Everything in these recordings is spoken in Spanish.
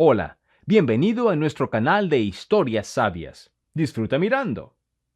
Hola, bienvenido a nuestro canal de historias sabias. Disfruta mirando.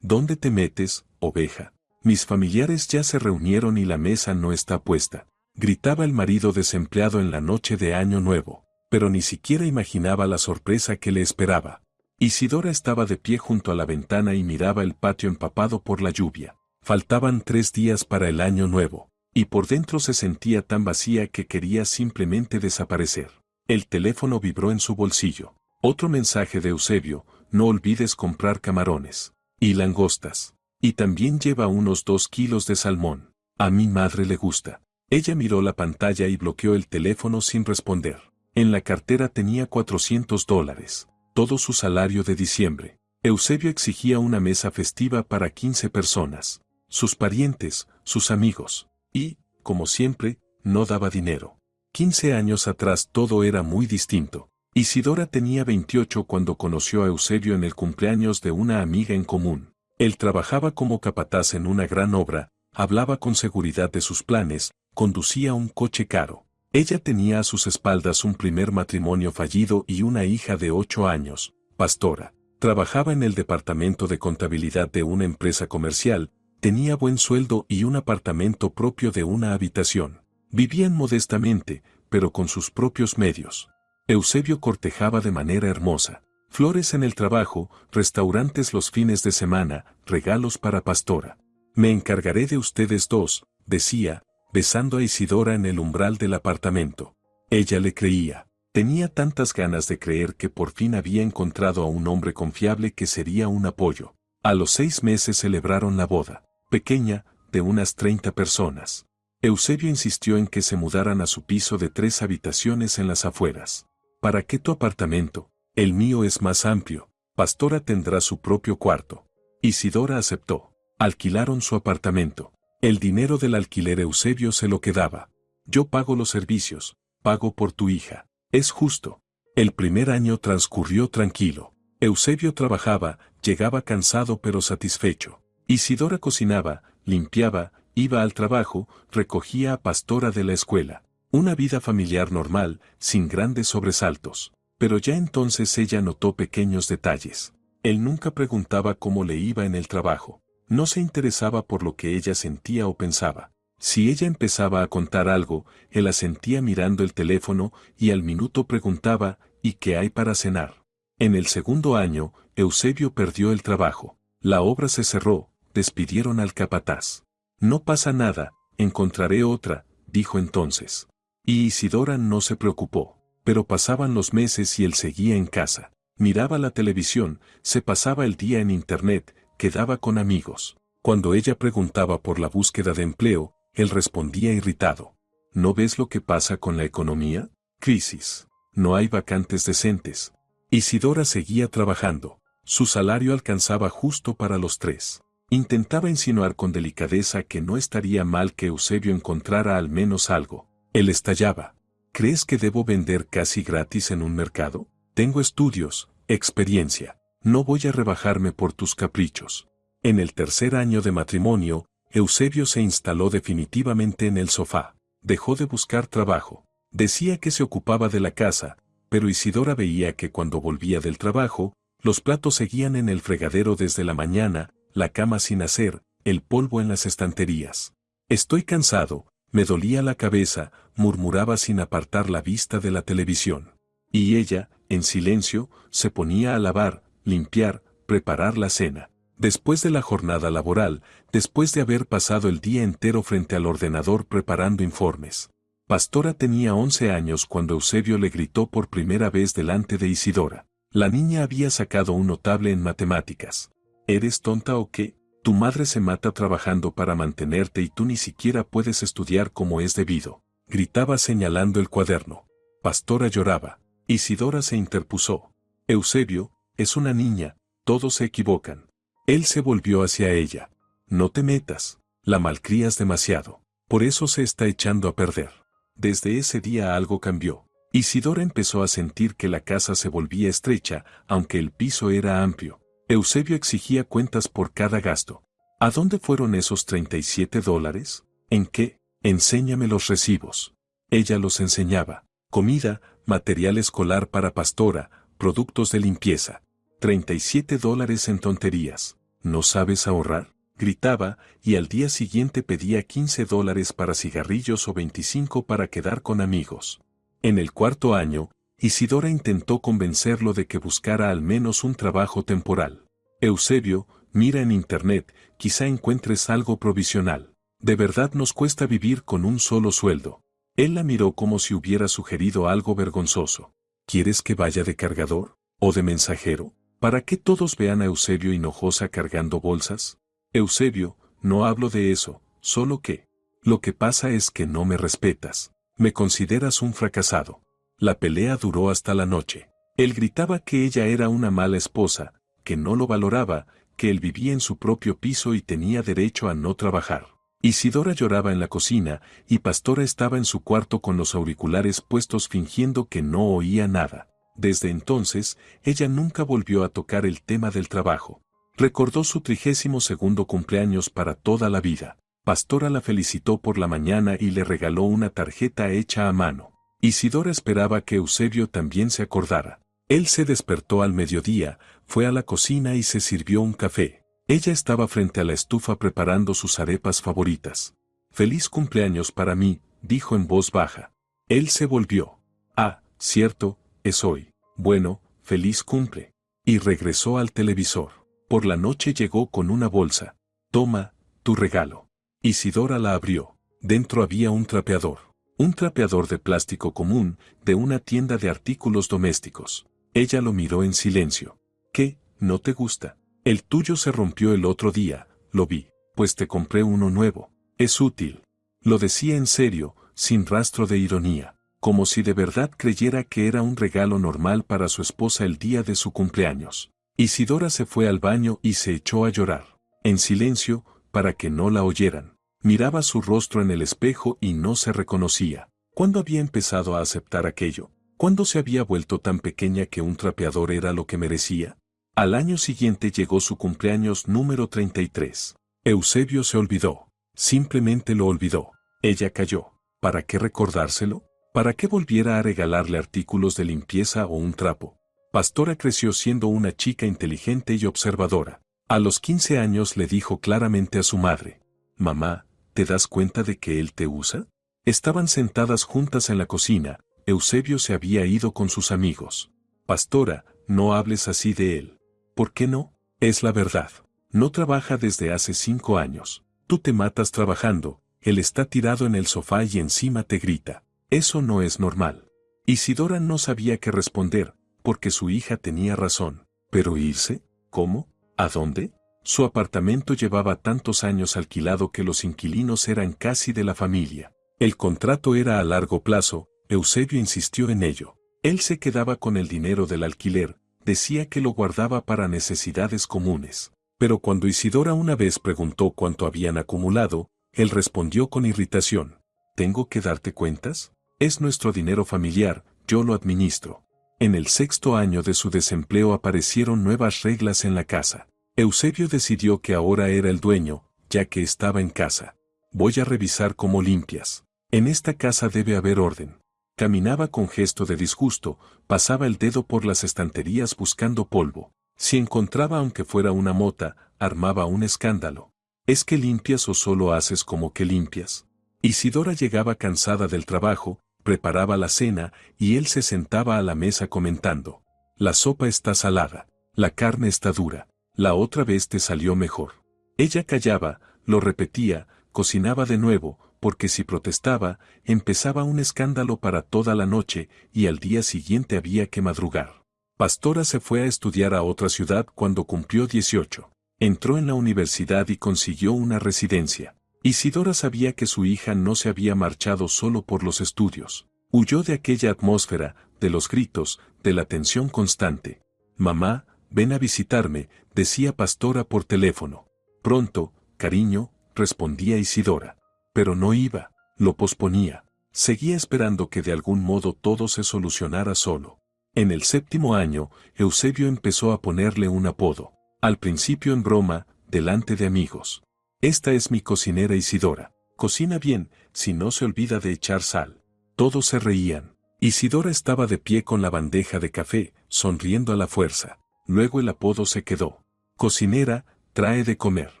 ¿Dónde te metes, oveja? Mis familiares ya se reunieron y la mesa no está puesta. Gritaba el marido desempleado en la noche de Año Nuevo, pero ni siquiera imaginaba la sorpresa que le esperaba. Isidora estaba de pie junto a la ventana y miraba el patio empapado por la lluvia. Faltaban 3 días para el Año Nuevo, y por dentro se sentía tan vacía que quería simplemente desaparecer. El teléfono vibró en su bolsillo. Otro mensaje de Eusebio: no olvides comprar camarones y langostas. Y también lleva unos 2 kilos de salmón. A mi madre le gusta. Ella miró la pantalla y bloqueó el teléfono sin responder. En la cartera tenía $400, todo su salario de diciembre. Eusebio exigía una mesa festiva para 15 personas. Sus parientes, sus amigos. Y, como siempre, no daba dinero. 15 años atrás todo era muy distinto. Isidora tenía 28 cuando conoció a Eusebio en el cumpleaños de una amiga en común. Él trabajaba como capataz en una gran obra, hablaba con seguridad de sus planes, conducía un coche caro. Ella tenía a sus espaldas un primer matrimonio fallido y una hija de 8 años, Pastora. Trabajaba en el departamento de contabilidad de una empresa comercial, tenía buen sueldo y un apartamento propio de una habitación. Vivían modestamente, pero con sus propios medios. Eusebio cortejaba de manera hermosa. Flores en el trabajo, restaurantes los fines de semana, regalos para Pastora. Me encargaré de ustedes dos, decía, besando a Isidora en el umbral del apartamento. Ella le creía. Tenía tantas ganas de creer que por fin había encontrado a un hombre confiable que sería un apoyo. A los 6 meses celebraron la boda, pequeña, de unas 30 personas. Eusebio insistió en que se mudaran a su piso de 3 habitaciones en las afueras. ¿Para qué tu apartamento? El mío es más amplio. Pastora tendrá su propio cuarto. Isidora aceptó. Alquilaron su apartamento. El dinero del alquiler Eusebio se lo quedaba. Yo pago los servicios, pago por tu hija. Es justo. El primer año transcurrió tranquilo. Eusebio trabajaba, llegaba cansado pero satisfecho. Isidora cocinaba, limpiaba, iba al trabajo, recogía a Pastora de la escuela. Una vida familiar normal, sin grandes sobresaltos. Pero ya entonces ella notó pequeños detalles. Él nunca preguntaba cómo le iba en el trabajo. No se interesaba por lo que ella sentía o pensaba. Si ella empezaba a contar algo, él asentía mirando el teléfono y al minuto preguntaba: ¿y qué hay para cenar? En el segundo año, Eusebio perdió el trabajo. La obra se cerró, despidieron al capataz. No pasa nada, encontraré otra, dijo entonces. Y Isidora no se preocupó. Pero pasaban los meses y él seguía en casa. Miraba la televisión, se pasaba el día en internet, quedaba con amigos. Cuando ella preguntaba por la búsqueda de empleo, él respondía irritado. ¿No ves lo que pasa con la economía? Crisis. No hay vacantes decentes. Isidora seguía trabajando. Su salario alcanzaba justo para los 3. Intentaba insinuar con delicadeza que no estaría mal que Eusebio encontrara al menos algo. Él estallaba. ¿Crees que debo vender casi gratis en un mercado? Tengo estudios, experiencia. No voy a rebajarme por tus caprichos. En el tercer año de matrimonio, Eusebio se instaló definitivamente en el sofá. Dejó de buscar trabajo. Decía que se ocupaba de la casa, pero Isidora veía que cuando volvía del trabajo, los platos seguían en el fregadero desde la mañana, la cama sin hacer, el polvo en las estanterías. Estoy cansado, me dolía la cabeza, murmuraba sin apartar la vista de la televisión. Y ella, en silencio, se ponía a lavar, limpiar, preparar la cena. Después de la jornada laboral, después de haber pasado el día entero frente al ordenador preparando informes. Pastora tenía 11 años cuando Eusebio le gritó por primera vez delante de Isidora. La niña había sacado un notable en matemáticas. ¿Eres tonta o qué? Tu madre se mata trabajando para mantenerte y tú ni siquiera puedes estudiar como es debido. Gritaba señalando el cuaderno. Pastora lloraba. Isidora se interpuso. Eusebio, es una niña, todos se equivocan. Él se volvió hacia ella. No te metas, la malcrías demasiado. Por eso se está echando a perder. Desde ese día algo cambió. Isidora empezó a sentir que la casa se volvía estrecha, aunque el piso era amplio. Eusebio exigía cuentas por cada gasto. ¿A dónde fueron esos $37? ¿En qué? Enséñame los recibos. Ella los enseñaba. Comida, material escolar para Pastora, productos de limpieza. $37 en tonterías. ¿No sabes ahorrar? Gritaba, y al día siguiente pedía $15 para cigarrillos o 25 para quedar con amigos. En el cuarto año, Isidora intentó convencerlo de que buscara al menos un trabajo temporal. Eusebio, mira en internet, quizá encuentres algo provisional. De verdad nos cuesta vivir con un solo sueldo. Él la miró como si hubiera sugerido algo vergonzoso. ¿Quieres que vaya de cargador? ¿O de mensajero? ¿Para qué todos vean a Eusebio Hinojosa cargando bolsas? Eusebio, no hablo de eso, solo que. Lo que pasa es que no me respetas. Me consideras un fracasado. La pelea duró hasta la noche. Él gritaba que ella era una mala esposa, que no lo valoraba, que él vivía en su propio piso y tenía derecho a no trabajar. Isidora lloraba en la cocina, y Pastora estaba en su cuarto con los auriculares puestos fingiendo que no oía nada. Desde entonces, ella nunca volvió a tocar el tema del trabajo. Recordó su 32º cumpleaños para toda la vida. Pastora la felicitó por la mañana y le regaló una tarjeta hecha a mano. Isidora esperaba que Eusebio también se acordara. Él se despertó al mediodía, fue a la cocina y se sirvió un café. Ella estaba frente a la estufa preparando sus arepas favoritas. «Feliz cumpleaños para mí», dijo en voz baja. Él se volvió. «Ah, cierto, es hoy. Bueno, feliz cumple». Y regresó al televisor. Por la noche llegó con una bolsa. «Toma, tu regalo». Isidora la abrió. Dentro había un trapeador. Un trapeador de plástico común, de una tienda de artículos domésticos. Ella lo miró en silencio. «¿Qué? ¿No te gusta? El tuyo se rompió el otro día, lo vi. Pues te compré uno nuevo. Es útil». Lo decía en serio, sin rastro de ironía, como si de verdad creyera que era un regalo normal para su esposa el día de su cumpleaños. Isidora se fue al baño y se echó a llorar. En silencio, para que no la oyeran. Miraba su rostro en el espejo y no se reconocía. ¿Cuándo había empezado a aceptar aquello? ¿Cuándo se había vuelto tan pequeña que un trapeador era lo que merecía? Al año siguiente llegó su cumpleaños número 33. Eusebio se olvidó. Simplemente lo olvidó. Ella cayó. ¿Para qué recordárselo? ¿Para qué volviera a regalarle artículos de limpieza o un trapo? Pastora creció siendo una chica inteligente y observadora. A los 15 años le dijo claramente a su madre: «Mamá, ¿te das cuenta de que él te usa?». Estaban sentadas juntas en la cocina. Eusebio se había ido con sus amigos. «Pastora, no hables así de él». «¿Por qué no? Es la verdad. No trabaja desde hace 5 años. Tú te matas trabajando, él está tirado en el sofá y encima te grita. Eso no es normal». Isidora no sabía qué responder, porque su hija tenía razón. ¿Pero irse? ¿Cómo? ¿A dónde? Su apartamento llevaba tantos años alquilado que los inquilinos eran casi de la familia. El contrato era a largo plazo. Eusebio insistió en ello. Él se quedaba con el dinero del alquiler, decía que lo guardaba para necesidades comunes. Pero cuando Isidora una vez preguntó cuánto habían acumulado, él respondió con irritación: «¿Tengo que darte cuentas? Es nuestro dinero familiar, yo lo administro». En el 6º año de su desempleo aparecieron nuevas reglas en la casa. Eusebio decidió que ahora era el dueño, ya que estaba en casa. «Voy a revisar cómo limpias. En esta casa debe haber orden». Caminaba con gesto de disgusto, pasaba el dedo por las estanterías buscando polvo. Si encontraba aunque fuera una mota, armaba un escándalo. ¿Es que limpias o solo haces como que limpias? Isidora llegaba cansada del trabajo, preparaba la cena, y él se sentaba a la mesa comentando: «La sopa está salada, la carne está dura, la otra vez te salió mejor». Ella callaba, lo repetía, cocinaba de nuevo, porque si protestaba, empezaba un escándalo para toda la noche, y al día siguiente había que madrugar. Pastora se fue a estudiar a otra ciudad cuando cumplió 18. Entró en la universidad y consiguió una residencia. Isidora sabía que su hija no se había marchado solo por los estudios. Huyó de aquella atmósfera, de los gritos, de la tensión constante. «Mamá, ven a visitarme», decía Pastora por teléfono. «Pronto, cariño», respondía Isidora. Pero no iba, lo posponía. Seguía esperando que de algún modo todo se solucionara solo. En el 7º año, Eusebio empezó a ponerle un apodo. Al principio en broma, delante de amigos. «Esta es mi cocinera Isidora. Cocina bien, si no se olvida de echar sal». Todos se reían. Isidora estaba de pie con la bandeja de café, sonriendo a la fuerza. Luego el apodo se quedó. Cocinera, trae de comer.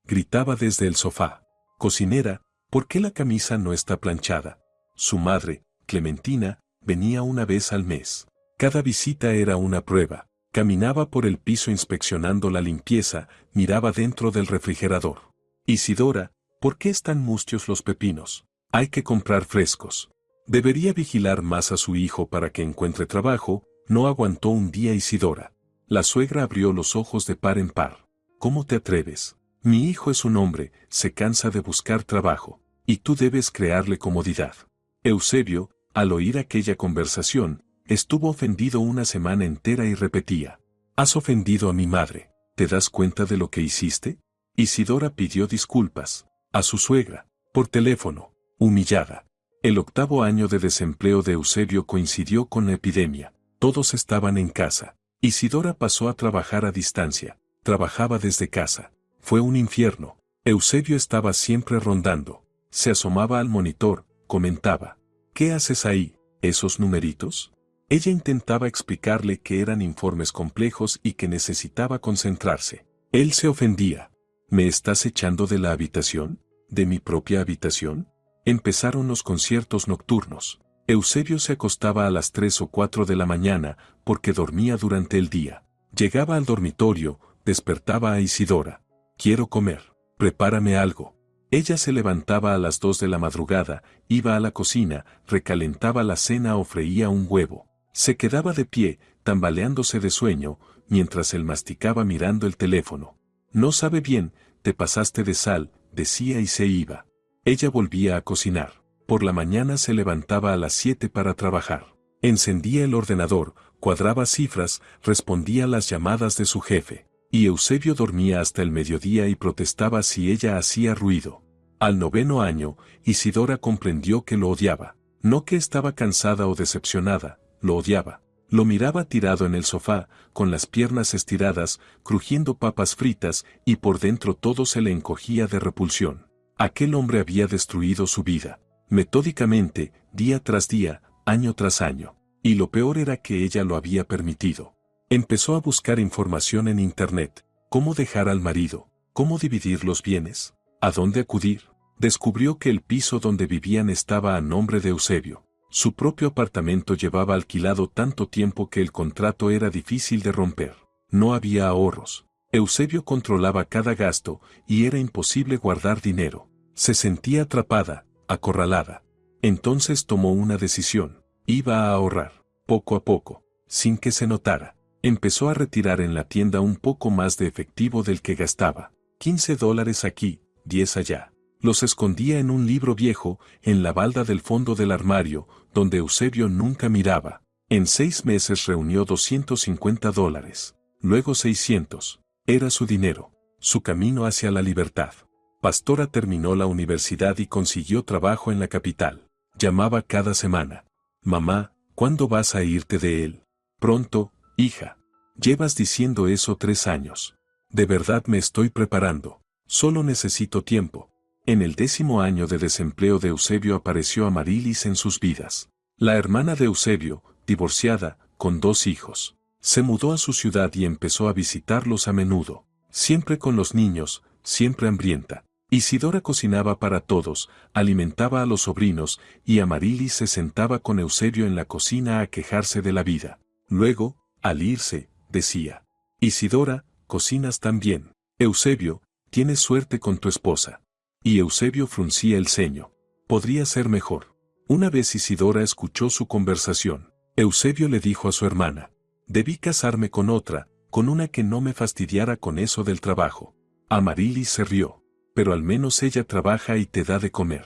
Gritaba desde el sofá. Cocinera, ¿por qué la camisa no está planchada? Su madre, Clementina, venía una vez al mes. Cada visita era una prueba. Caminaba por el piso inspeccionando la limpieza, miraba dentro del refrigerador. Isidora, ¿por qué están mustios los pepinos? Hay que comprar frescos. Debería vigilar más a su hijo para que encuentre trabajo, no aguantó un día Isidora. La suegra abrió los ojos de par en par. ¿Cómo te atreves? Mi hijo es un hombre, se cansa de buscar trabajo, y tú debes crearle comodidad. Eusebio, al oír aquella conversación, estuvo ofendido una semana entera y repetía: «Has ofendido a mi madre, ¿te das cuenta de lo que hiciste?». Isidora pidió disculpas a su suegra, por teléfono, humillada. El 8º año de desempleo de Eusebio coincidió con la epidemia. Todos estaban en casa. Isidora pasó a trabajar a distancia. Trabajaba desde casa. Fue un infierno. Eusebio estaba siempre rondando. Se asomaba al monitor, comentaba: «¿Qué haces ahí? ¿Esos numeritos?». Ella intentaba explicarle que eran informes complejos y que necesitaba concentrarse. Él se ofendía. «¿Me estás echando de la habitación? ¿De mi propia habitación?». Empezaron los conciertos nocturnos. Eusebio se acostaba a las 3 o 4 de la mañana porque dormía durante el día. Llegaba al dormitorio, despertaba a Isidora. «Quiero comer. Prepárame algo». Ella se levantaba a las 2 de la madrugada, iba a la cocina, recalentaba la cena o freía un huevo. Se quedaba de pie, tambaleándose de sueño, mientras él masticaba mirando el teléfono. «No sabe bien, te pasaste de sal», decía y se iba. Ella volvía a cocinar. Por la mañana se levantaba a las 7 para trabajar. Encendía el ordenador, cuadraba cifras, respondía las llamadas de su jefe. Y Eusebio dormía hasta el mediodía y protestaba si ella hacía ruido. Al 9º año, Isidora comprendió que lo odiaba. No que estaba cansada o decepcionada, lo odiaba. Lo miraba tirado en el sofá, con las piernas estiradas, crujiendo papas fritas, y por dentro todo se le encogía de repulsión. Aquel hombre había destruido su vida, metódicamente, día tras día, año tras año. Y lo peor era que ella lo había permitido. Empezó a buscar información en Internet. ¿Cómo dejar al marido? ¿Cómo dividir los bienes? ¿A dónde acudir? Descubrió que el piso donde vivían estaba a nombre de Eusebio. Su propio apartamento llevaba alquilado tanto tiempo que el contrato era difícil de romper. No había ahorros. Eusebio controlaba cada gasto y era imposible guardar dinero. Se sentía atrapada, acorralada. Entonces tomó una decisión. Iba a ahorrar, poco a poco, sin que se notara. Empezó a retirar en la tienda un poco más de efectivo del que gastaba. $15 aquí, 10 allá. Los escondía en un libro viejo, en la balda del fondo del armario, donde Eusebio nunca miraba. En 6 meses reunió $250. Luego 600. Era su dinero, su camino hacia la libertad. Pastora terminó la universidad y consiguió trabajo en la capital. Llamaba cada semana. «Mamá, ¿cuándo vas a irte de él?». «Pronto, hija. Llevas diciendo eso 3 años. De verdad me estoy preparando. Solo necesito tiempo». En el 10º año de desempleo de Eusebio apareció Amarilis en sus vidas. La hermana de Eusebio, divorciada, con 2 hijos. Se mudó a su ciudad y empezó a visitarlos a menudo. Siempre con los niños, siempre hambrienta. Isidora cocinaba para todos, alimentaba a los sobrinos, y Amarilis se sentaba con Eusebio en la cocina a quejarse de la vida. Luego, al irse, decía: «Isidora, cocinas tan bien. Eusebio, tienes suerte con tu esposa». Y Eusebio fruncía el ceño. Podría ser mejor. Una vez Isidora escuchó su conversación. Eusebio le dijo a su hermana: «Debí casarme con otra, con una que no me fastidiara con eso del trabajo». Amarilis se rió. «Pero al menos ella trabaja y te da de comer.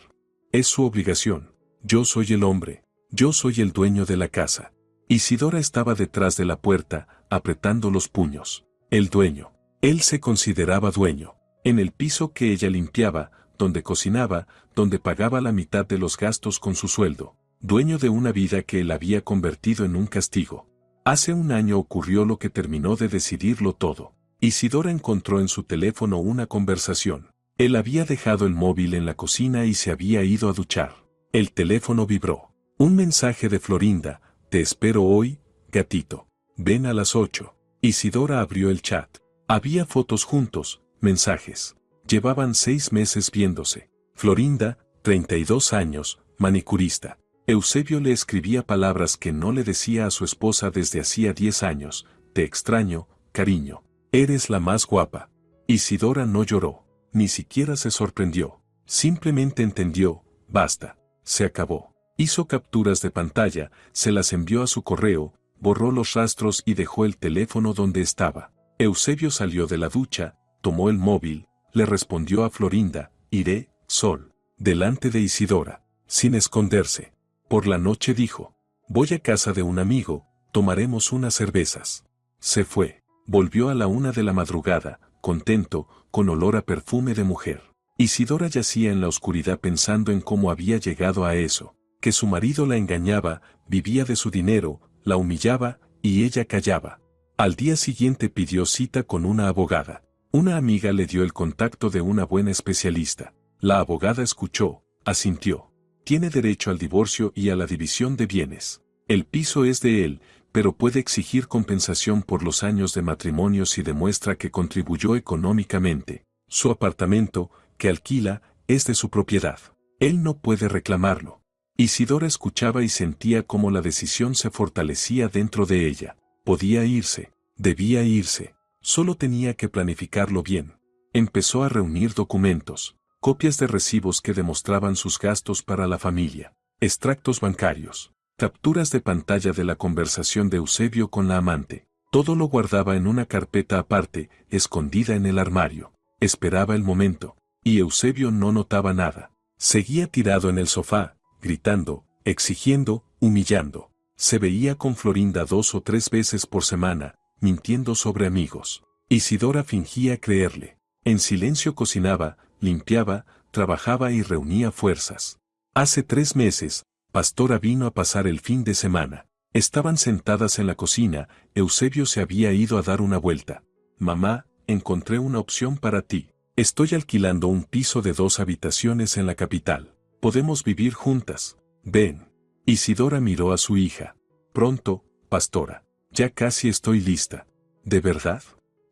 Es su obligación. Yo soy el hombre. Yo soy el dueño de la casa». Isidora estaba detrás de la puerta, apretando los puños. El dueño. Él se consideraba dueño. En el piso que ella limpiaba, donde cocinaba, donde pagaba la mitad de los gastos con su sueldo. Dueño de una vida que él había convertido en un castigo. Hace un año ocurrió lo que terminó de decidirlo todo. Isidora encontró en su teléfono una conversación. Él había dejado el móvil en la cocina y se había ido a duchar. El teléfono vibró. Un mensaje de Florinda: te espero hoy, gatito. Ven a las 8. Isidora abrió el chat. Había fotos juntos, mensajes. Llevaban 6 meses viéndose. Florinda, 32 años, manicurista. Eusebio le escribía palabras que no le decía a su esposa desde hacía 10 años. Te extraño, cariño. Eres la más guapa. Isidora no lloró, ni siquiera se sorprendió. Simplemente entendió, basta, se acabó. Hizo capturas de pantalla, se las envió a su correo, borró los rastros y dejó el teléfono donde estaba. Eusebio salió de la ducha, tomó el móvil, le respondió a Florinda: iré, Sol, delante de Isidora, sin esconderse. Por la noche dijo: voy a casa de un amigo, tomaremos unas cervezas. Se fue. Volvió a la 1 de la madrugada, contento, con olor a perfume de mujer. Isidora yacía en la oscuridad pensando en cómo había llegado a eso, que su marido la engañaba, vivía de su dinero, la humillaba, y ella callaba. Al día siguiente pidió cita con una abogada. Una amiga le dio el contacto de una buena especialista. La abogada escuchó, asintió. Tiene derecho al divorcio y a la división de bienes. El piso es de él, pero puede exigir compensación por los años de matrimonio si demuestra que contribuyó económicamente. Su apartamento, que alquila, es de su propiedad. Él no puede reclamarlo. Isidora escuchaba y sentía cómo la decisión se fortalecía dentro de ella. Podía irse, debía irse, solo tenía que planificarlo bien. Empezó a reunir documentos, copias de recibos que demostraban sus gastos para la familia, extractos bancarios, capturas de pantalla de la conversación de Eusebio con la amante. Todo lo guardaba en una carpeta aparte, escondida en el armario. Esperaba el momento, y Eusebio no notaba nada. Seguía tirado en el sofá, gritando, exigiendo, humillando. Se veía con Florinda 2 o 3 veces por semana, mintiendo sobre amigos. Isidora fingía creerle. En silencio cocinaba, limpiaba, trabajaba y reunía fuerzas. Hace 3 meses, Pastora vino a pasar el fin de semana. Estaban sentadas en la cocina, Eusebio se había ido a dar una vuelta. Mamá, encontré una opción para ti. Estoy alquilando un piso de 2 habitaciones en la capital. Podemos vivir juntas. Ven. Isidora miró a su hija. Pronto, Pastora. Ya casi estoy lista. ¿De verdad?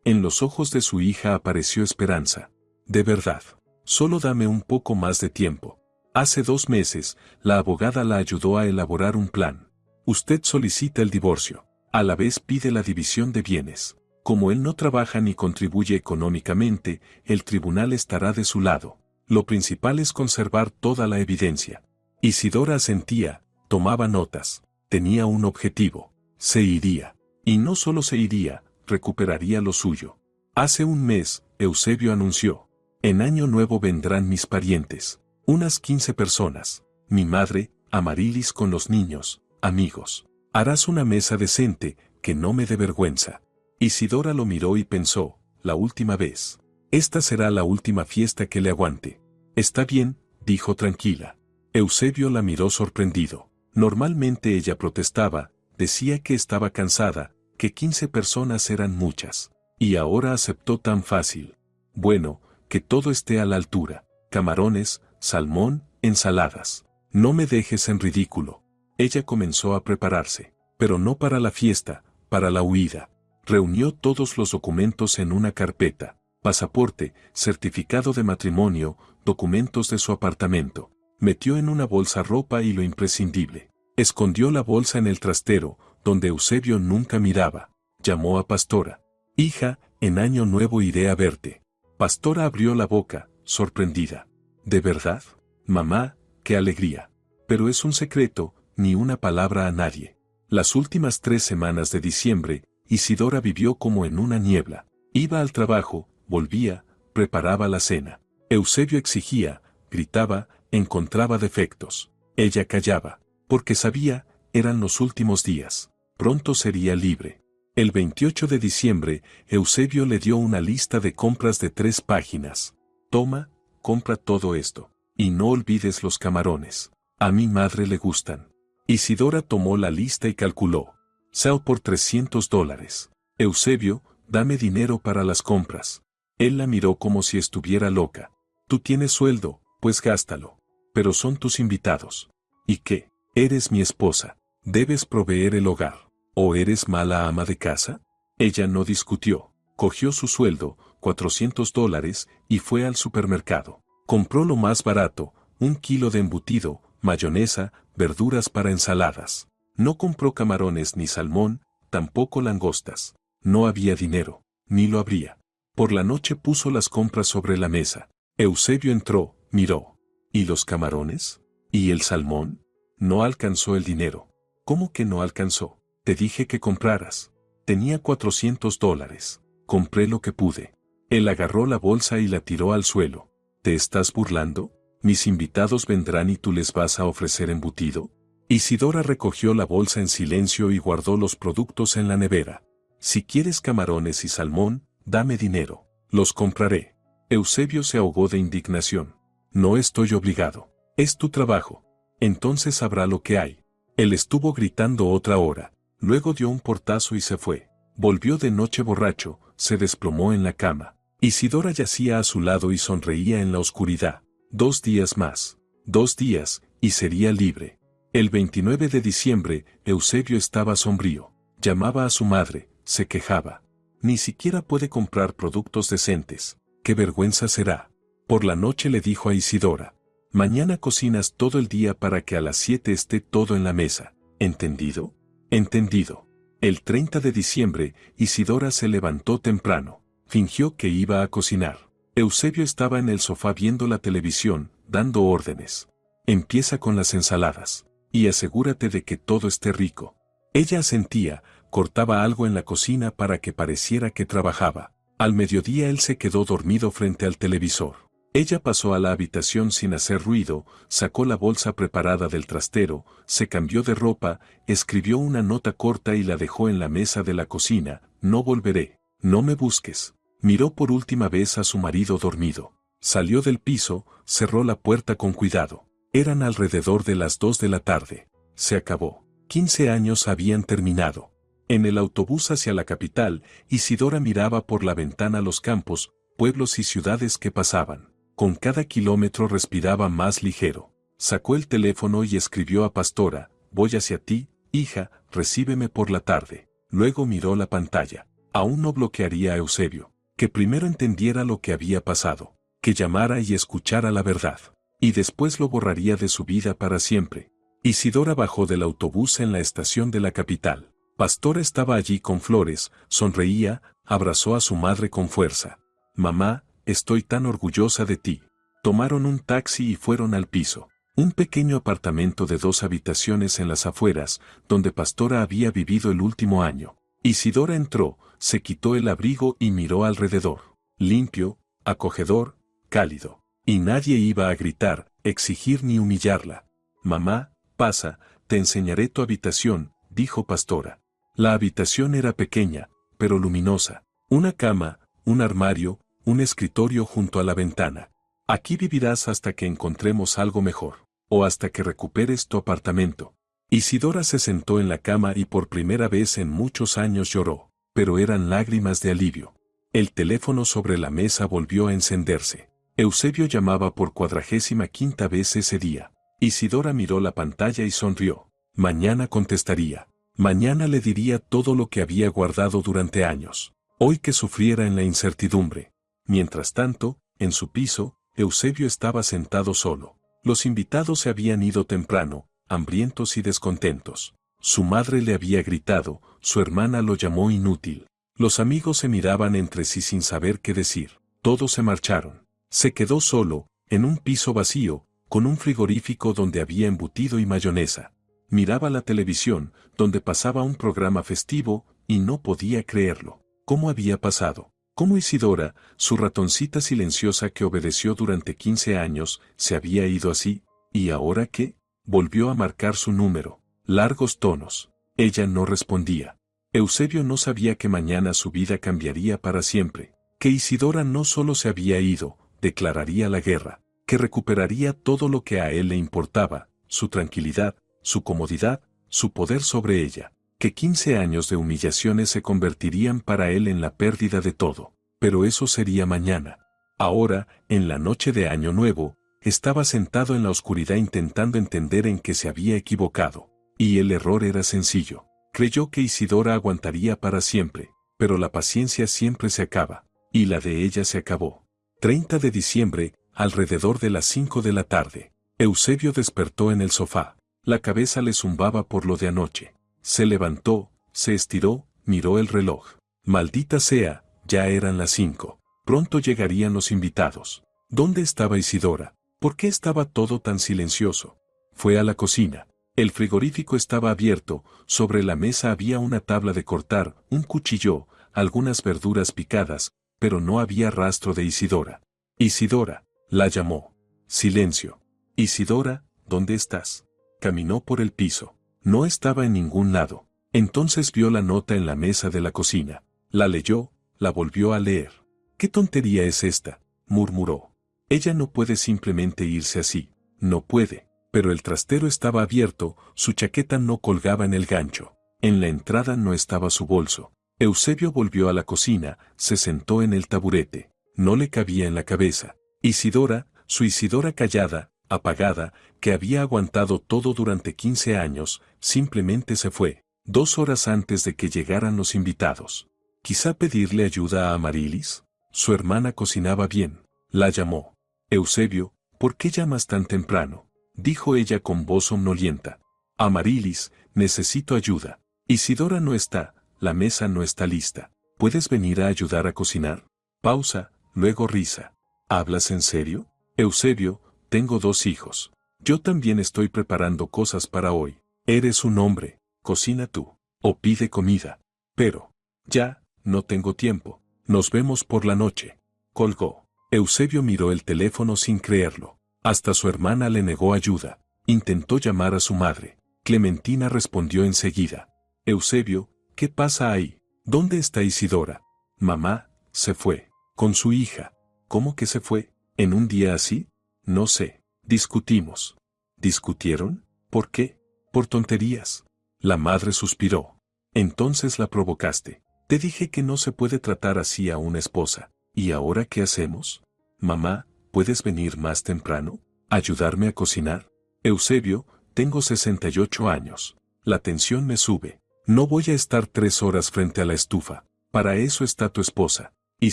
En los ojos de su hija apareció esperanza. De verdad. Solo dame un poco más de tiempo. Hace 2 meses, la abogada la ayudó a elaborar un plan. Usted solicita el divorcio. A la vez pide la división de bienes. Como él no trabaja ni contribuye económicamente, el tribunal estará de su lado. Lo principal es conservar toda la evidencia. Isidora asentía, tomaba notas. Tenía un objetivo. Se iría. Y no solo se iría, recuperaría lo suyo. Hace un mes, Eusebio anunció: en Año Nuevo vendrán mis parientes. Unas 15 personas. Mi madre, Amarilis con los niños, amigos. Harás una mesa decente, que no me dé vergüenza. Isidora lo miró y pensó: la última vez. Esta será la última fiesta que le aguante. Está bien, dijo tranquila. Eusebio la miró sorprendido. Normalmente ella protestaba, decía que estaba cansada, que 15 personas eran muchas. Y ahora aceptó tan fácil. Bueno, que todo esté a la altura. Camarones, salmón, ensaladas. No me dejes en ridículo. Ella comenzó a prepararse, pero no para la fiesta, para la huida. Reunió todos los documentos en una carpeta: pasaporte, certificado de matrimonio, documentos de su apartamento. Metió en una bolsa ropa y lo imprescindible. Escondió la bolsa en el trastero, donde Eusebio nunca miraba. Llamó a Pastora. Hija, en Año Nuevo iré a verte. Pastora abrió la boca, sorprendida. ¿De verdad? Mamá, qué alegría. Pero es un secreto, ni una palabra a nadie. Las últimas 3 semanas de diciembre, Isidora vivió como en una niebla. Iba al trabajo, volvía, preparaba la cena. Eusebio exigía, gritaba, encontraba defectos. Ella callaba, porque sabía, eran los últimos días. Pronto sería libre. El 28 de diciembre, Eusebio le dio una lista de compras de 3 páginas. Toma, compra todo esto. Y no olvides los camarones. A mi madre le gustan. Isidora tomó la lista y calculó. Sao por $300. Eusebio, dame dinero para las compras. Él la miró como si estuviera loca. Tú tienes sueldo, pues gástalo. Pero son tus invitados. ¿Y qué? Eres mi esposa. Debes proveer el hogar. ¿O eres mala ama de casa? Ella no discutió. Cogió su sueldo, $400, y fue al supermercado. Compró lo más barato, 1 kilo de embutido, mayonesa, verduras para ensaladas. No compró camarones ni salmón, tampoco langostas. No había dinero, ni lo habría. Por la noche puso las compras sobre la mesa. Eusebio entró, miró. ¿Y los camarones? ¿Y el salmón? No alcanzó el dinero. ¿Cómo que no alcanzó? Te dije que compraras. Tenía $400. Compré lo que pude. Él agarró la bolsa y la tiró al suelo. ¿Te estás burlando? ¿Mis invitados vendrán y tú les vas a ofrecer embutido? Isidora recogió la bolsa en silencio y guardó los productos en la nevera. Si quieres camarones y salmón, dame dinero. Los compraré. Eusebio se ahogó de indignación. No estoy obligado. Es tu trabajo. Entonces sabrá lo que hay. Él estuvo gritando otra hora. Luego dio un portazo y se fue. Volvió de noche borracho, se desplomó en la cama. Isidora yacía a su lado y sonreía en la oscuridad. 2 días más. 2 días, y sería libre. El 29 de diciembre, Eusebio estaba sombrío. Llamaba a su madre, se quejaba. Ni siquiera puede comprar productos decentes. ¡Qué vergüenza será! Por la noche le dijo a Isidora. Mañana cocinas todo el día para que a las 7 esté todo en la mesa. ¿Entendido? Entendido. El 30 de diciembre, Isidora se levantó temprano. Fingió que iba a cocinar. Eusebio estaba en el sofá viendo la televisión, dando órdenes. Empieza con las ensaladas. Y asegúrate de que todo esté rico. Ella asentía, cortaba algo en la cocina para que pareciera que trabajaba. Al mediodía él se quedó dormido frente al televisor. Ella pasó a la habitación sin hacer ruido, sacó la bolsa preparada del trastero, se cambió de ropa, escribió una nota corta y la dejó en la mesa de la cocina. No volveré, no me busques. Miró por última vez a su marido dormido. Salió del piso, cerró la puerta con cuidado. Eran alrededor de las 2 de la tarde. Se acabó. 15 años habían terminado. En el autobús hacia la capital, Isidora miraba por la ventana los campos, pueblos y ciudades que pasaban. Con cada kilómetro respiraba más ligero. Sacó el teléfono y escribió a Pastora, voy hacia ti, hija, recíbeme por la tarde. Luego miró la pantalla. Aún no bloquearía a Eusebio. Que primero entendiera lo que había pasado. Que llamara y escuchara la verdad. Y después lo borraría de su vida para siempre. Isidora bajó del autobús en la estación de la capital. Pastora estaba allí con flores, sonreía, abrazó a su madre con fuerza. Mamá, estoy tan orgullosa de ti. Tomaron un taxi y fueron al piso. Un pequeño apartamento de 2 habitaciones en las afueras, donde Pastora había vivido el último año. Isidora entró, se quitó el abrigo y miró alrededor. Limpio, acogedor, cálido. Y nadie iba a gritar, exigir ni humillarla. Mamá, pasa, te enseñaré tu habitación, dijo Pastora. La habitación era pequeña, pero luminosa. Una cama, un armario, un escritorio junto a la ventana. Aquí vivirás hasta que encontremos algo mejor, o hasta que recuperes tu apartamento. Isidora se sentó en la cama y por primera vez en muchos años lloró, pero eran lágrimas de alivio. El teléfono sobre la mesa volvió a encenderse. Eusebio llamaba por 45ª vez ese día. Isidora miró la pantalla y sonrió. Mañana contestaría. Mañana le diría todo lo que había guardado durante años. Hoy que sufriera en la incertidumbre. Mientras tanto, en su piso, Eusebio estaba sentado solo. Los invitados se habían ido temprano, hambrientos y descontentos. Su madre le había gritado, su hermana lo llamó inútil. Los amigos se miraban entre sí sin saber qué decir. Todos se marcharon. Se quedó solo, en un piso vacío, con un frigorífico donde había embutido y mayonesa. Miraba la televisión, donde pasaba un programa festivo, y no podía creerlo. ¿Cómo había pasado? ¿Cómo Isidora, su ratoncita silenciosa que obedeció durante 15 años, se había ido así? ¿Y ahora qué? Volvió a marcar su número. Largos tonos. Ella no respondía. Eusebio no sabía que mañana su vida cambiaría para siempre. Que Isidora no solo se había ido, declararía la guerra. Que recuperaría todo lo que a él le importaba, su tranquilidad, su comodidad, su poder sobre ella. Que 15 años de humillaciones se convertirían para él en la pérdida de todo. Pero eso sería mañana. Ahora, en la noche de Año Nuevo, estaba sentado en la oscuridad intentando entender en qué se había equivocado. Y el error era sencillo. Creyó que Isidora aguantaría para siempre, pero la paciencia siempre se acaba, y la de ella se acabó. 30 de diciembre, alrededor de las 5 de la tarde. Eusebio despertó en el sofá. La cabeza le zumbaba por lo de anoche. Se levantó, se estiró, miró el reloj. Maldita sea, ya eran las 5. Pronto llegarían los invitados. ¿Dónde estaba Isidora? ¿Por qué estaba todo tan silencioso? Fue a la cocina. El frigorífico estaba abierto, sobre la mesa había una tabla de cortar, un cuchillo, algunas verduras picadas, pero no había rastro de Isidora. Isidora, la llamó. Silencio. Isidora, ¿dónde estás? Caminó por el piso. No estaba en ningún lado. Entonces vio la nota en la mesa de la cocina. La leyó, la volvió a leer. ¿Qué tontería es esta?, murmuró. Ella no puede simplemente irse así. No puede. Pero el trastero estaba abierto, su chaqueta no colgaba en el gancho. En la entrada no estaba su bolso. Eusebio volvió a la cocina, se sentó en el taburete. No le cabía en la cabeza. Isidora, su Isidora callada, apagada, que había aguantado todo durante 15 años, simplemente se fue, 2 horas antes de que llegaran los invitados. Quizá pedirle ayuda a Amarilis. Su hermana cocinaba bien. La llamó. Eusebio, ¿por qué llamas tan temprano?, dijo ella con voz somnolienta. Amarilis, necesito ayuda. Isidora no está, la mesa no está lista. ¿Puedes venir a ayudar a cocinar? Pausa, luego risa. ¿Hablas en serio? Eusebio, tengo 2 hijos. Yo también estoy preparando cosas para hoy. Eres un hombre, cocina tú. O pide comida. Pero, ya, no tengo tiempo. Nos vemos por la noche. Colgó. Eusebio miró el teléfono sin creerlo. Hasta su hermana le negó ayuda. Intentó llamar a su madre. Clementina respondió enseguida. Eusebio, ¿qué pasa ahí? ¿Dónde está Isidora? Mamá, se fue. Con su hija. ¿Cómo que se fue? ¿En un día así? No sé. Discutimos. ¿Discutieron? ¿Por qué? Por tonterías. La madre suspiró. Entonces la provocaste. Te dije que no se puede tratar así a una esposa. ¿Y ahora qué hacemos? Mamá, ¿puedes venir más temprano? ¿Ayudarme a cocinar? Eusebio, tengo 68 años. La tensión me sube. No voy a estar 3 horas frente a la estufa. Para eso está tu esposa. Y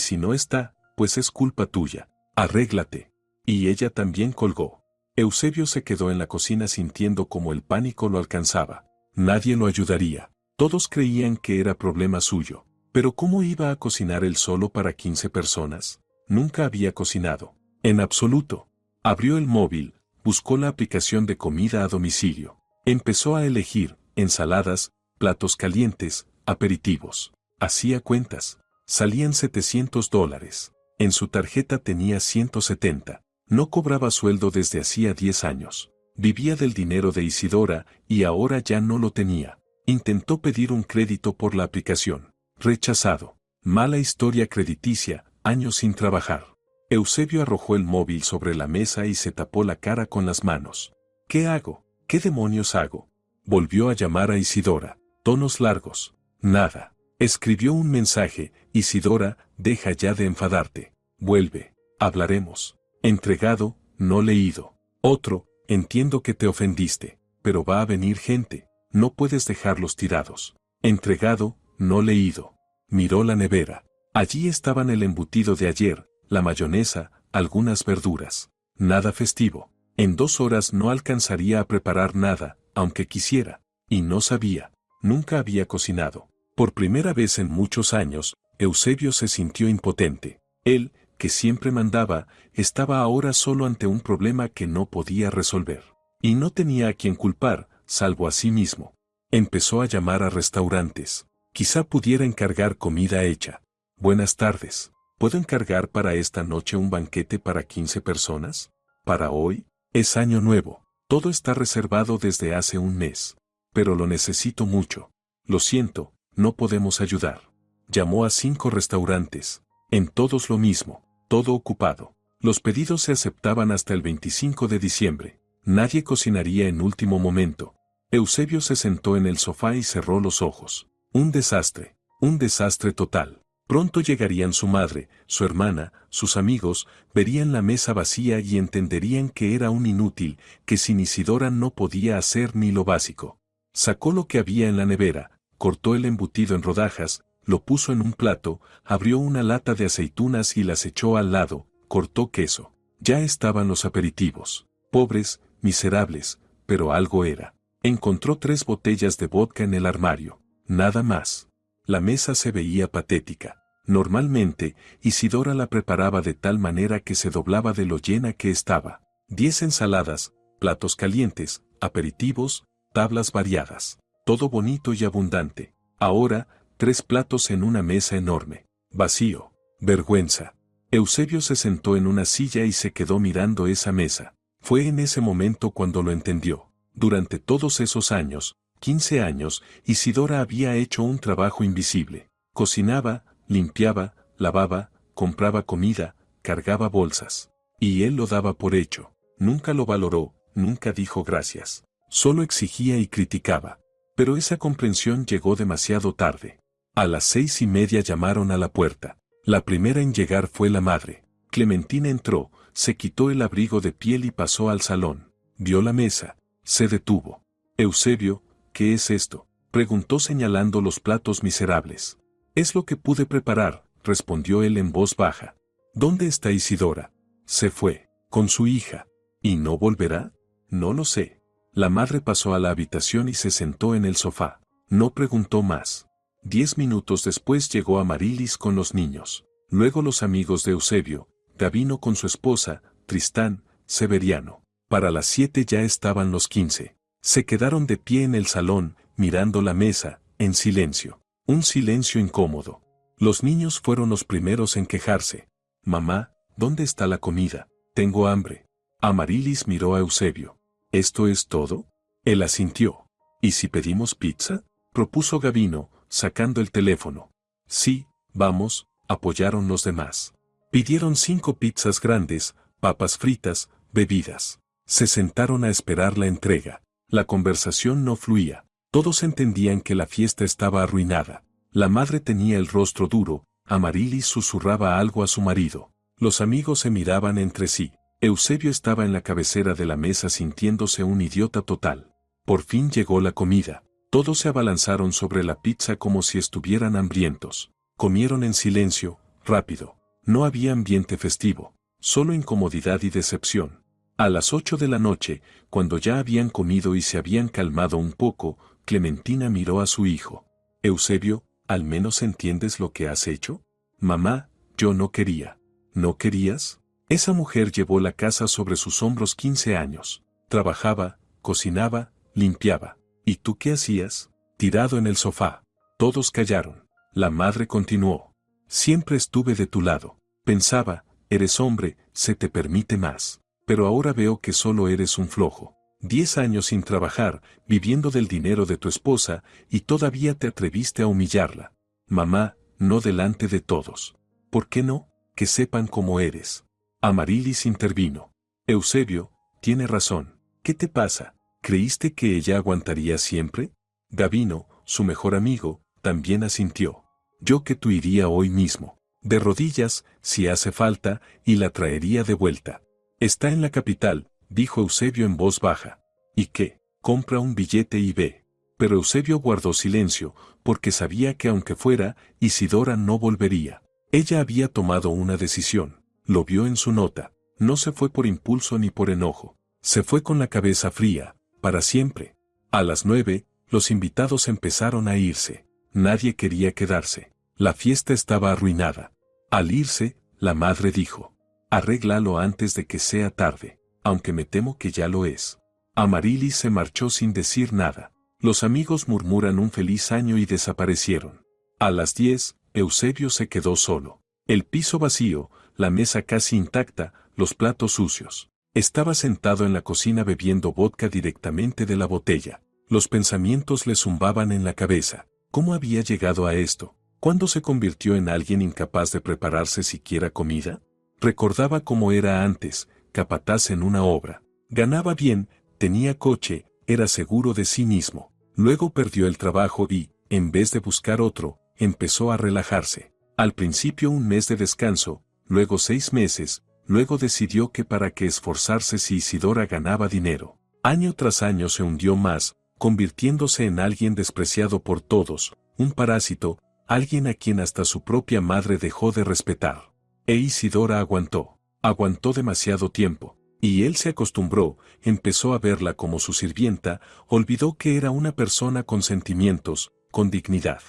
si no está, pues es culpa tuya. Arréglate. Y ella también colgó. Eusebio se quedó en la cocina sintiendo como el pánico lo alcanzaba. Nadie lo ayudaría. Todos creían que era problema suyo. Pero ¿cómo iba a cocinar él solo para 15 personas? Nunca había cocinado. En absoluto. Abrió el móvil, buscó la aplicación de comida a domicilio. Empezó a elegir ensaladas, platos calientes, aperitivos. Hacía cuentas. Salían $700. En su tarjeta tenía 170. No cobraba sueldo desde hacía 10 años. Vivía del dinero de Isidora y ahora ya no lo tenía. Intentó pedir un crédito por la aplicación. Rechazado. Mala historia crediticia, años sin trabajar. Eusebio arrojó el móvil sobre la mesa y se tapó la cara con las manos. ¿Qué hago? ¿Qué demonios hago? Volvió a llamar a Isidora. Tonos largos. Nada. Escribió un mensaje. Isidora, deja ya de enfadarte. Vuelve. Hablaremos. Entregado, no leído. Otro, entiendo que te ofendiste, pero va a venir gente. No puedes dejarlos tirados. Entregado, no leído. Miró la nevera. Allí estaban el embutido de ayer, la mayonesa, algunas verduras. Nada festivo. En 2 horas no alcanzaría a preparar nada, aunque quisiera. Y no sabía. Nunca había cocinado. Por primera vez en muchos años, Eusebio se sintió impotente. Él, que siempre mandaba, estaba ahora solo ante un problema que no podía resolver. Y no tenía a quien culpar, salvo a sí mismo. Empezó a llamar a restaurantes. Quizá pudiera encargar comida hecha. Buenas tardes. ¿Puedo encargar para esta noche un banquete para 15 personas? ¿Para hoy? Es año nuevo. Todo está reservado desde hace un mes. Pero lo necesito mucho. Lo siento, no podemos ayudar. Llamó a 5 restaurantes. En todos lo mismo. Todo ocupado. Los pedidos se aceptaban hasta el 25 de diciembre. Nadie cocinaría en último momento. Eusebio se sentó en el sofá y cerró los ojos. Un desastre total. Pronto llegarían su madre, su hermana, sus amigos, verían la mesa vacía y entenderían que era un inútil, que sin Isidora no podía hacer ni lo básico. Sacó lo que había en la nevera, cortó el embutido en rodajas, lo puso en un plato, abrió una lata de aceitunas y las echó al lado, cortó queso. Ya estaban los aperitivos. Pobres, miserables, pero algo era. Encontró 3 botellas de vodka en el armario. Nada más. La mesa se veía patética. Normalmente, Isidora la preparaba de tal manera que se doblaba de lo llena que estaba. 10 ensaladas, platos calientes, aperitivos, tablas variadas. Todo bonito y abundante. Ahora, 3 platos en una mesa enorme. Vacío. Vergüenza. Eusebio se sentó en una silla y se quedó mirando esa mesa. Fue en ese momento cuando lo entendió. Durante todos esos años, 15 años, Isidora había hecho un trabajo invisible. Cocinaba, limpiaba, lavaba, compraba comida, cargaba bolsas. Y él lo daba por hecho. Nunca lo valoró, nunca dijo gracias. Solo exigía y criticaba. Pero esa comprensión llegó demasiado tarde. A las 6:30 llamaron a la puerta. La primera en llegar fue la madre. Clementina entró, se quitó el abrigo de piel y pasó al salón. Vio la mesa. Se detuvo. Eusebio, ¿qué es esto?, preguntó señalando los platos miserables. Es lo que pude preparar, respondió él en voz baja. ¿Dónde está Isidora? Se fue, con su hija. ¿Y no volverá? No lo sé. La madre pasó a la habitación y se sentó en el sofá. No preguntó más. 10 minutos después llegó Amarilis con los niños. Luego los amigos de Eusebio, Gabino con su esposa, Tristán, Severiano. Para las 7 ya estaban los 15. Se quedaron de pie en el salón, mirando la mesa, en silencio. Un silencio incómodo. Los niños fueron los primeros en quejarse. Mamá, ¿dónde está la comida? Tengo hambre. Amarilis miró a Eusebio. ¿Esto es todo? Él asintió. ¿Y si pedimos pizza?, propuso Gabino, sacando el teléfono. Sí, vamos, apoyaron los demás. Pidieron 5 pizzas grandes, papas fritas, bebidas. Se sentaron a esperar la entrega. La conversación no fluía. Todos entendían que la fiesta estaba arruinada. La madre tenía el rostro duro, Amarilis susurraba algo a su marido. Los amigos se miraban entre sí. Eusebio estaba en la cabecera de la mesa sintiéndose un idiota total. Por fin llegó la comida. Todos se abalanzaron sobre la pizza como si estuvieran hambrientos. Comieron en silencio, rápido. No había ambiente festivo, solo incomodidad y decepción. A las 8 de la noche, cuando ya habían comido y se habían calmado un poco, Clementina miró a su hijo. Eusebio, ¿al menos entiendes lo que has hecho? Mamá, yo no quería. ¿No querías? Esa mujer llevó la casa sobre sus hombros 15 años. Trabajaba, cocinaba, limpiaba. ¿Y tú qué hacías? Tirado en el sofá. Todos callaron. La madre continuó. Siempre estuve de tu lado. Pensaba, eres hombre, se te permite más. Pero ahora veo que solo eres un flojo. 10 años sin trabajar, viviendo del dinero de tu esposa, y todavía te atreviste a humillarla. Mamá, no delante de todos. ¿Por qué no? Que sepan cómo eres. Amarilis intervino. Eusebio, tiene razón. ¿Qué te pasa? ¿Creíste que ella aguantaría siempre? Gabino, su mejor amigo, también asintió. Yo que tú iría hoy mismo, de rodillas, si hace falta, y la traería de vuelta. Está en la capital, dijo Eusebio en voz baja. ¿Y qué? Compra un billete y ve. Pero Eusebio guardó silencio, porque sabía que aunque fuera, Isidora no volvería. Ella había tomado una decisión. Lo vio en su nota. No se fue por impulso ni por enojo. Se fue con la cabeza fría, para siempre. A las 9, los invitados empezaron a irse. Nadie quería quedarse. La fiesta estaba arruinada. Al irse, la madre dijo: arréglalo antes de que sea tarde, aunque me temo que ya lo es. Amarilis se marchó sin decir nada. Los amigos murmuran un feliz año y desaparecieron. A las 10, Eusebio se quedó solo. El piso vacío, la mesa casi intacta, los platos sucios. Estaba sentado en la cocina bebiendo vodka directamente de la botella. Los pensamientos le zumbaban en la cabeza. ¿Cómo había llegado a esto? ¿Cuándo se convirtió en alguien incapaz de prepararse siquiera comida? Recordaba cómo era antes, capataz en una obra. Ganaba bien, tenía coche, era seguro de sí mismo. Luego perdió el trabajo y, en vez de buscar otro, empezó a relajarse. Al principio un mes de descanso, luego 6 meses, luego decidió que para qué esforzarse si Isidora ganaba dinero. Año tras año se hundió más, convirtiéndose en alguien despreciado por todos, un parásito, alguien a quien hasta su propia madre dejó de respetar. E Isidora aguantó demasiado tiempo, y él se acostumbró, empezó a verla como su sirvienta, olvidó que era una persona con sentimientos, con dignidad.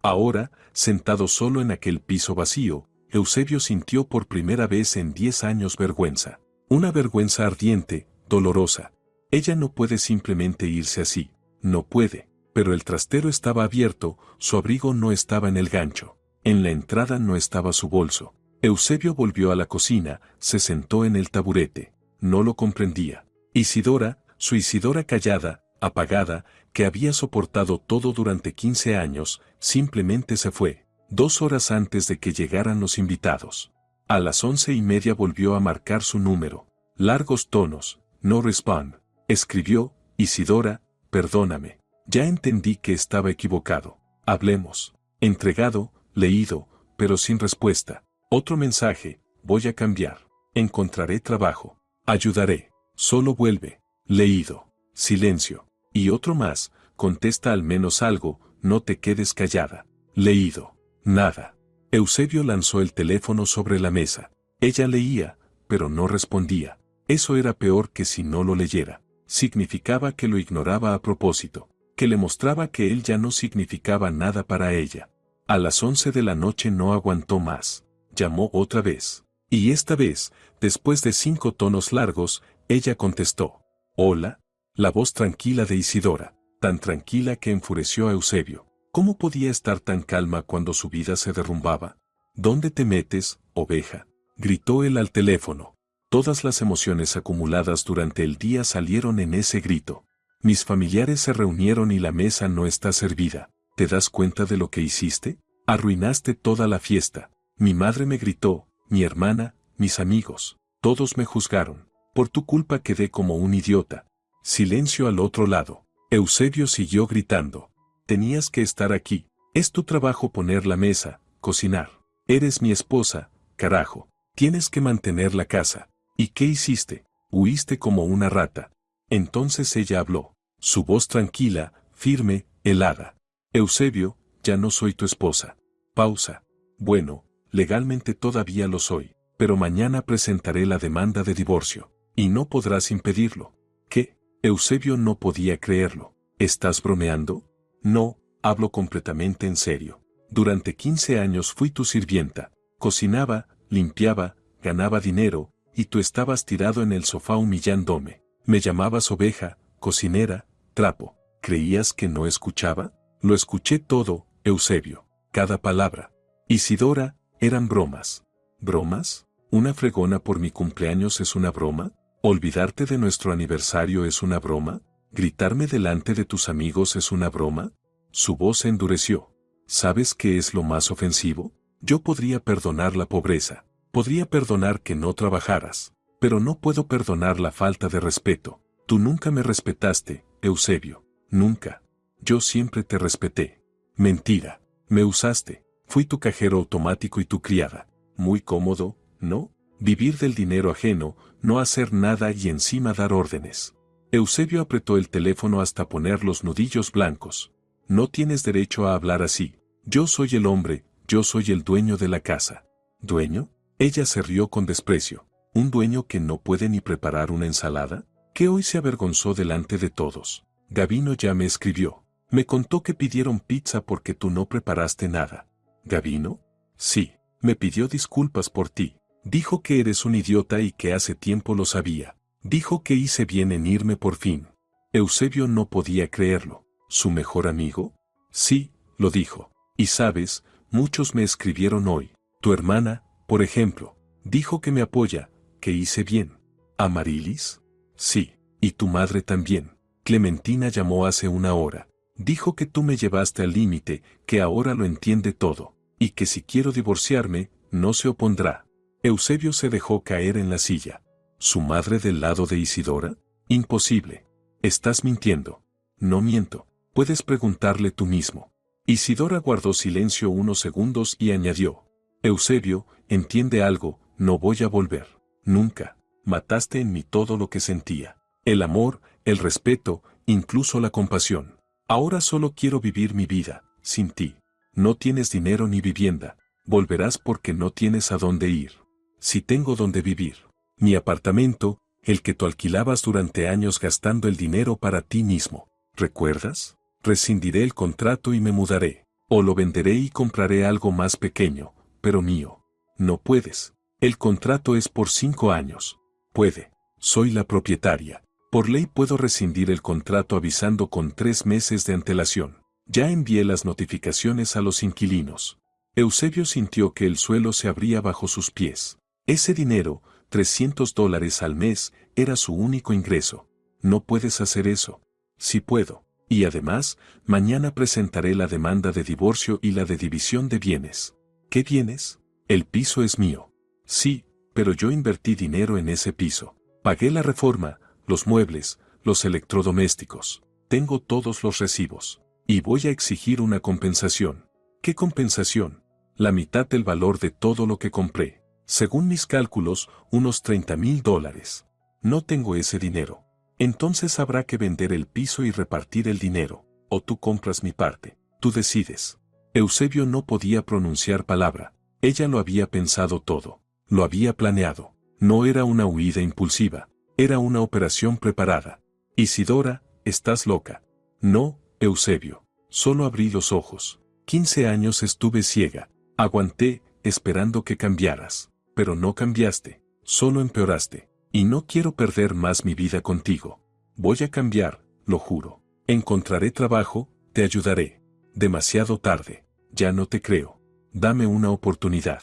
Ahora, sentado solo en aquel piso vacío, Eusebio sintió por primera vez en 10 años vergüenza. Una vergüenza ardiente, dolorosa. Ella no puede simplemente irse así, no puede. Pero el trastero estaba abierto, su abrigo no estaba en el gancho. En la entrada no estaba su bolso. Eusebio volvió a la cocina, se sentó en el taburete. No lo comprendía. Isidora, su Isidora callada, apagada, que había soportado todo durante 15 años, simplemente se fue. 2 horas antes de que llegaran los invitados. A las 11:30 volvió a marcar su número. Largos tonos, no respond. Escribió, Isidora, perdóname. Ya entendí que estaba equivocado. Hablemos. Entregado, leído, pero sin respuesta. Otro mensaje, voy a cambiar. Encontraré trabajo. Ayudaré. Solo vuelve. Leído. Silencio. Y otro más, contesta al menos algo, no te quedes callada. Leído. Nada. Eusebio lanzó el teléfono sobre la mesa. Ella leía, pero no respondía. Eso era peor que si no lo leyera. Significaba que lo ignoraba a propósito, que le mostraba que él ya no significaba nada para ella. A las 11 de la noche no aguantó más. Llamó otra vez. Y esta vez, después de 5 tonos largos, ella contestó. Hola. La voz tranquila de Isidora, tan tranquila que enfureció a Eusebio. ¿Cómo podía estar tan calma cuando su vida se derrumbaba? ¿Dónde te metes, oveja? Gritó él al teléfono. Todas las emociones acumuladas durante el día salieron en ese grito. Mis familiares se reunieron y la mesa no está servida. ¿Te das cuenta de lo que hiciste? Arruinaste toda la fiesta. Mi madre me gritó, mi hermana, mis amigos. Todos me juzgaron. Por tu culpa quedé como un idiota. Silencio al otro lado. Eusebio siguió gritando. Tenías que estar aquí. Es tu trabajo poner la mesa, cocinar. Eres mi esposa, carajo. Tienes que mantener la casa. ¿Y qué hiciste? Huiste como una rata. Entonces ella habló. Su voz tranquila, firme, helada. Eusebio, ya no soy tu esposa. Pausa. Bueno, legalmente todavía lo soy, pero mañana presentaré la demanda de divorcio. Y no podrás impedirlo. ¿Qué? Eusebio no podía creerlo. ¿Estás bromeando? No, hablo completamente en serio. Durante 15 años fui tu sirvienta. Cocinaba, limpiaba, ganaba dinero, y tú estabas tirado en el sofá humillándome. Me llamabas oveja, cocinera, trapo. ¿Creías que no escuchaba? Lo escuché todo, Eusebio. Cada palabra. Isidora, eran bromas. ¿Bromas? ¿Una fregona por mi cumpleaños es una broma? ¿Olvidarte de nuestro aniversario es una broma? ¿Gritarme delante de tus amigos es una broma? Su voz se endureció. ¿Sabes qué es lo más ofensivo? Yo podría perdonar la pobreza. Podría perdonar que no trabajaras. Pero no puedo perdonar la falta de respeto. Tú nunca me respetaste, Eusebio. Nunca. Yo siempre te respeté. Mentira. Me usaste. Fui tu cajero automático y tu criada. Muy cómodo, ¿no? Vivir del dinero ajeno, no hacer nada y encima dar órdenes. Eusebio apretó el teléfono hasta poner los nudillos blancos. No tienes derecho a hablar así. Yo soy el hombre, yo soy el dueño de la casa. ¿Dueño? Ella se rió con desprecio. ¿Un dueño que no puede ni preparar una ensalada? Que hoy se avergonzó delante de todos. Gabino ya me escribió. Me contó que pidieron pizza porque tú no preparaste nada. ¿Gabino? Sí, me pidió disculpas por ti. Dijo que eres un idiota y que hace tiempo lo sabía. Dijo que hice bien en irme por fin. Eusebio no podía creerlo. ¿Su mejor amigo? Sí, lo dijo. Y sabes, muchos me escribieron hoy. Tu hermana, por ejemplo, dijo que me apoya, que hice bien. ¿Amarilis? Sí, y tu madre también. Clementina llamó hace una hora. Dijo que tú me llevaste al límite, que ahora lo entiende todo, y que si quiero divorciarme, no se opondrá. Eusebio se dejó caer en la silla. ¿Su madre del lado de Isidora? Imposible. Estás mintiendo. No miento. Puedes preguntarle tú mismo. Isidora guardó silencio unos segundos y añadió. Eusebio, entiende algo, no voy a volver. Nunca. Mataste en mí todo lo que sentía. El amor, el respeto, incluso la compasión. Ahora solo quiero vivir mi vida, sin ti. No tienes dinero ni vivienda. Volverás porque no tienes a dónde ir. Si tengo dónde vivir. Mi apartamento, el que tú alquilabas durante años gastando el dinero para ti mismo. ¿Recuerdas? Rescindiré el contrato y me mudaré. O lo venderé y compraré algo más pequeño, pero mío. No puedes. El contrato es por 5 años. Puede. Soy la propietaria. Por ley puedo rescindir el contrato avisando con 3 meses de antelación. Ya envié las notificaciones a los inquilinos. Eusebio sintió que el suelo se abría bajo sus pies. Ese dinero, $300 al mes, era su único ingreso. No puedes hacer eso. Sí puedo. Y además, mañana presentaré la demanda de divorcio y la de división de bienes. ¿Qué bienes? El piso es mío. Sí, pero yo invertí dinero en ese piso. Pagué la reforma, los muebles, los electrodomésticos. Tengo todos los recibos. Y voy a exigir una compensación. ¿Qué compensación? La mitad del valor de todo lo que compré. Según mis cálculos, unos $30,000. No tengo ese dinero. Entonces habrá que vender el piso y repartir el dinero. O tú compras mi parte. Tú decides. Eusebio no podía pronunciar palabra. Ella lo había pensado todo. Lo había planeado. No era una huida impulsiva. Era una operación preparada. Isidora, estás loca. No, Eusebio. Solo abrí los ojos. 15 años estuve ciega. Aguanté, esperando que cambiaras. Pero no cambiaste. Solo empeoraste. Y no quiero perder más mi vida contigo. Voy a cambiar, lo juro. Encontraré trabajo, te ayudaré. Demasiado tarde. Ya no te creo. Dame una oportunidad.